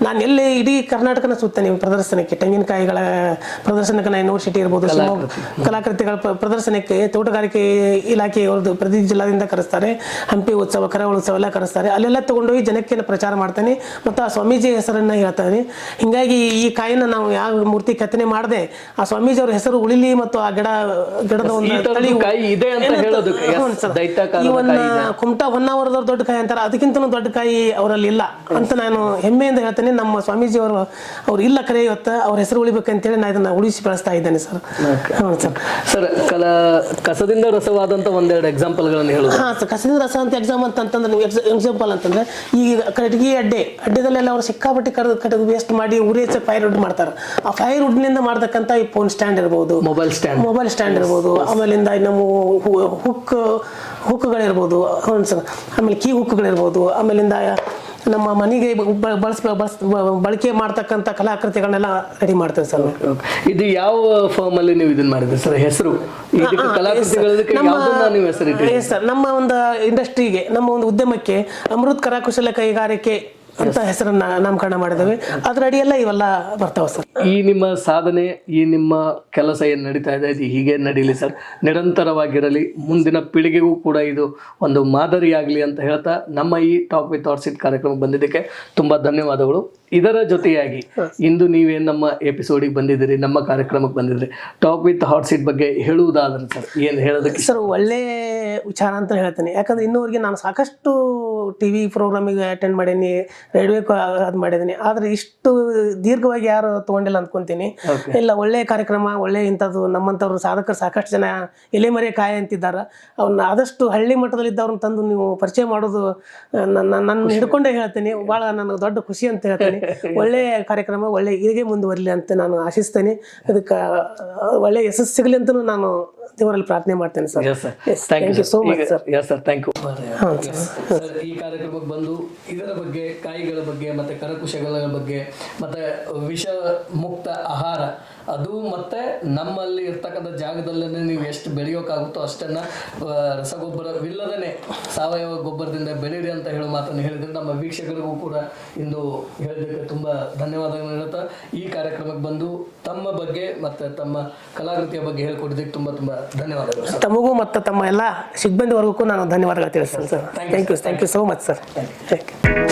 ನಾನು ಎಲ್ಲಿ ಇಡೀ ಕರ್ನಾಟಕನ ಸುತ್ತೇನೆ ಪ್ರದರ್ಶನಕ್ಕೆ, ತೆಂಗಿನಕಾಯಿಗಳ ಪ್ರದರ್ಶನಕ್ಕೆ ಯೂನಿವರ್ಸಿಟಿ ಇರ್ಬೋದು, ಕಲಾಕೃತಿಗಳ ಪ್ರದರ್ಶನಕ್ಕೆ ತೋಟಗಾರಿಕೆ ಇಲಾಖೆಯವ್ರದ್ದು ಪ್ರತಿ ಜಿಲ್ಲಾದಿಂದ ಕರೆಸ್ತಾರೆ. ಹಂಪಿ ಉತ್ಸವ, ಕರಾವಳಿ ಉತ್ಸವ ಎಲ್ಲ ಕರೆಸ್ತಾರೆ. ಅಲ್ಲೆಲ್ಲ ತೊಗೊಂಡೋಗಿ ಜನಕ್ಕೆ ಪ್ರಚಾರ ಮಾಡ್ತೇನೆ ಮತ್ತು ಆ ಸ್ವಾಮೀಜಿ ಹೆಸರನ್ನು ಹೇಳ್ತಾನೆ. ಹಿಂಗಾಗಿ ಈ ಕಾಯಿನ ನಾವು ಯಾವ ಮೂರ್ತಿ ಕೆತ್ತನೆ ಮಾಡದೆ ಆ ಸ್ವಾಮೀಜಿ ಅವ್ರ ಹೆಸರು ಉಳಿಲಿ ಮತ್ತು ಆ ಗಿಡದ ಒಂದು ಇವನ್ನ ಕುಮಟಾ ಹೊನ್ನಾವರದವ್ರು ದೊಡ್ಡ ಕಾಯಿ ಅಂತಾರೆ, ಅದಕ್ಕಿಂತಲೂ ದೊಡ್ಡ ಕಾಯಿ ಅವರಲ್ಲಿ ಇಲ್ಲ ಅಂತ ನಾನು ಹೆಮ್ಮೆಯಿಂದ ಹೇಳ್ತೇನೆ. ನಮ್ಮ ಸ್ವಾಮೀಜಿ ಅವ್ರು ಇಲ್ಲ ಕರೆ, ಇವತ್ತು ಅವ್ರ ಹೆಸರು ಉಳಿಬೇಕಂತೇಳಿ ನಾನು ಇದನ್ನ ಉಳಿಸಿ ಬೆಳೆಸ್ತಾ ಇದ್ದೇನೆ ಸರ್. ಸರ್, ಕಸದಿಂದ ರಸವಾದಂತ ಒಂದೆರಡು ಎಕ್ಸಾಂಪಲ್ಗಳನ್ನು ಹೇಳೋದು. ಹಾ ಸರ್, ಕಸದಿಂದ ರಸ ಅಂತ ಎಕ್ಸಾಂಪಲ್ ಅಂತಂದ್ರೆ ಈ ಕಟ್ಟಿಗೆ ಅಡ್ಡೆದಲ್ಲೆಲ್ಲ ಅವ್ರು ಸಿಕ್ಕಾಪಟ್ಟಿ ಕಡದು ವೇಸ್ಟ್ ಮಾಡಿ ಉರಿ ಫೈರ್ ವುಡ್ ಮಾಡ್ತಾರೆ. ಆ ಫೈರ್ ವುಡ್ ನಿಂದ ಮಾಡ್ತಕ್ಕಂಥ ಈ ಫೋನ್ ಸ್ಟ್ಯಾಂಡ್ ಇರ್ಬೋದು, ಮೊಬೈಲ್ ಸ್ಟ್ಯಾಂಡ್ ಇರ್ಬೋದು, ಆಮೇಲಿಂದ ನಮ್ಮ ಹುಕ್ಗಳಿರ್ಬೋದು, ಆಮೇಲೆ ಕೀ ಹುಕ್ಗಳಿರ್ಬೋದು, ಆಮೇಲಿಂದ ನಮ್ಮ ಮನೆಗೆ ಬಳಕೆ ಮಾಡ್ತಕ್ಕಂಥ ಕಲಾಕೃತಿಗಳನ್ನೆಲ್ಲ ರೆಡಿ ಮಾಡ್ತೇವೆ ಸರ್. ಇದು ಯಾವ ಫಾರ್ಮ್ ಅಲ್ಲಿ ನೀವು ಇದನ್ನ ಮಾಡಿದ್ರಿ ಸರ್? ಹೆಸರು ಸರ್, ನಮ್ಮ ಒಂದು ಇಂಡಸ್ಟ್ರಿಗೆ, ನಮ್ಮ ಒಂದು ಉದ್ಯಮಕ್ಕೆ ಅಮೃತ್ ಕರಕುಶಲ ಕೈಗಾರಿಕೆ ಅಂತ ಹೆಸರನ್ನ ನಾಮಕರಣ ಮಾಡಿದ್ದೇವೆ. ಅದ್ರ ಅಡಿಯೆಲ್ಲ ಇವೆಲ್ಲ ಬರ್ತಾವ ಸರ್. ಈ ನಿಮ್ಮ ಸಾಧನೆ, ಈ ನಿಮ್ಮ ಕೆಲಸ ಏನು ನಡೀತಾ ಇದೆ, ಇದು ಹೀಗೆ ನಡೀಲಿ ಸರ್, ನಿರಂತರವಾಗಿರಲಿ, ಮುಂದಿನ ಪೀಳಿಗೆಗೂ ಕೂಡ ಇದು ಒಂದು ಮಾದರಿಯಾಗಲಿ ಅಂತ ಹೇಳ್ತಾ ನಮ್ಮ ಈ ಟಾಕ್ ವಿತ್ ಹಾಟ್ ಸೀಟ್ ಕಾರ್ಯಕ್ರಮಕ್ಕೆ ಬಂದಿದ್ದಕ್ಕೆ ತುಂಬ ಧನ್ಯವಾದಗಳು. ಇದರ ಜೊತೆಯಾಗಿ ಇಂದು ನೀವೇನು ನಮ್ಮ ಎಪಿಸೋಡಿಗೆ ಬಂದಿದ್ದೀರಿ, ನಮ್ಮ ಕಾರ್ಯಕ್ರಮಕ್ಕೆ ಬಂದಿದ್ರಿ, ಟಾಕ್ ವಿತ್ ಹಾಟ್ ಸೀಟ್ ಬಗ್ಗೆ ಹೇಳುವುದಾದ್ರೆ ಸರ್ ಏನು ಹೇಳೋದಕ್ಕೆ? ಸರ್, ಒಳ್ಳೆ ವಿಚಾರ ಅಂತ ಹೇಳ್ತೇನೆ. ಯಾಕಂದ್ರೆ ಇನ್ನೂವರೆಗೆ ನಾನು ಸಾಕಷ್ಟು TV ಪ್ರೋಗ್ರಾಮಿಗೆ ಅಟೆಂಡ್ ಮಾಡೀನಿ, ರೇಡಿಯೋಕ್ಕೆ ಅದು ಮಾಡಿದ್ದೀನಿ. ಆದರೆ ಇಷ್ಟು ದೀರ್ಘವಾಗಿ ಯಾರು ತೊಗೊಂಡಿಲ್ಲ ಅಂದ್ಕೊತೀನಿ. ಇಲ್ಲ, ಒಳ್ಳೆಯ ಕಾರ್ಯಕ್ರಮ, ಒಳ್ಳೆ ಇಂಥದ್ದು ನಮ್ಮಂಥವ್ರು ಸಾಧಕರು ಸಾಕಷ್ಟು ಜನ ಎಲೆಮರೆ ಕಾಯಿ ಅಂತಿದ್ದಾರೆ. ಅವ್ರನ್ನ ಆದಷ್ಟು ಹಳ್ಳಿ ಮಟ್ಟದಲ್ಲಿದ್ದವ್ರನ್ನ ತಂದು ನೀವು ಪರಿಚಯ ಮಾಡೋದು ನನ್ನ ಹಿಡ್ಕೊಂಡೇ ಹೇಳ್ತೀನಿ. ಭಾಳ ನನಗೆ ದೊಡ್ಡ ಖುಷಿ ಅಂತ ಹೇಳ್ತೀನಿ. ಒಳ್ಳೆಯ ಕಾರ್ಯಕ್ರಮ, ಒಳ್ಳೆ ಹೀಗೆ ಮುಂದುವರಲಿ ಅಂತ ನಾನು ಆಶಿಸ್ತೇನೆ. ಅದಕ್ಕೆ ಒಳ್ಳೆ ಯಶಸ್ಸು ಸಿಗಲಿ ಅಂತಲೂ ನಾನು ದೇವರಲ್ಲಿ ಪ್ರಾರ್ಥನೆ ಮಾಡ್ತೇನೆ sir. Thank you so much sir. Thank you. ಈ ಕಾರ್ಯಕ್ರಮಕ್ಕೆ ಬಂದು ಇದರ ಬಗ್ಗೆ, ಕಾಯಿಗಳ ಬಗ್ಗೆ, ಮತ್ತೆ ಕರಕುಶಗಳ ಬಗ್ಗೆ, ಮತ್ತೆ ವಿಷ ಮುಕ್ತ ಆಹಾರ ಅದು ಮತ್ತೆ ನಮ್ಮಲ್ಲಿ ಇರ್ತಕ್ಕಂಥ ಜಾಗದಲ್ಲೇ ನೀವು ಎಷ್ಟು ಬೆಳೆಯೋಕ್ಕಾಗುತ್ತೋ ಅಷ್ಟನ್ನ ರಸಗೊಬ್ಬರವಿಲ್ಲದೇ ಸಾವಯವ ಗೊಬ್ಬರದಿಂದ ಬೆಳೀರಿ ಅಂತ ಹೇಳೋ ಮಾತನ್ನು ಹೇಳಿದ್ರೆ ನಮ್ಮ ವೀಕ್ಷಕರಿಗೂ ಕೂಡ ಇಂದು ಹೇಳೋದಕ್ಕೆ ತುಂಬಾ ಧನ್ಯವಾದಗಳು ಹೇಳ್ತಾ ಈ ಕಾರ್ಯಕ್ರಮಕ್ಕೆ ಬಂದು ತಮ್ಮ ಬಗ್ಗೆ ಮತ್ತೆ ತಮ್ಮ ಕಲಾಕೃತಿಯ ಬಗ್ಗೆ ಹೇಳ್ಕೊಟ್ಟಿದ್ದಕ್ಕೆ ತುಂಬಾ ತುಂಬಾ ಧನ್ಯವಾದಗಳು ಸರ್. ತಮಗೂ ಮತ್ತು ತಮ್ಮ ಎಲ್ಲ ಸಿಬ್ಬಂದಿವರೆಗೂ ನಾನು ಧನ್ಯವಾದಗಳು ತಿಳಿಸ್ತೇನೆ sir. Thank you so much sir. Thank you.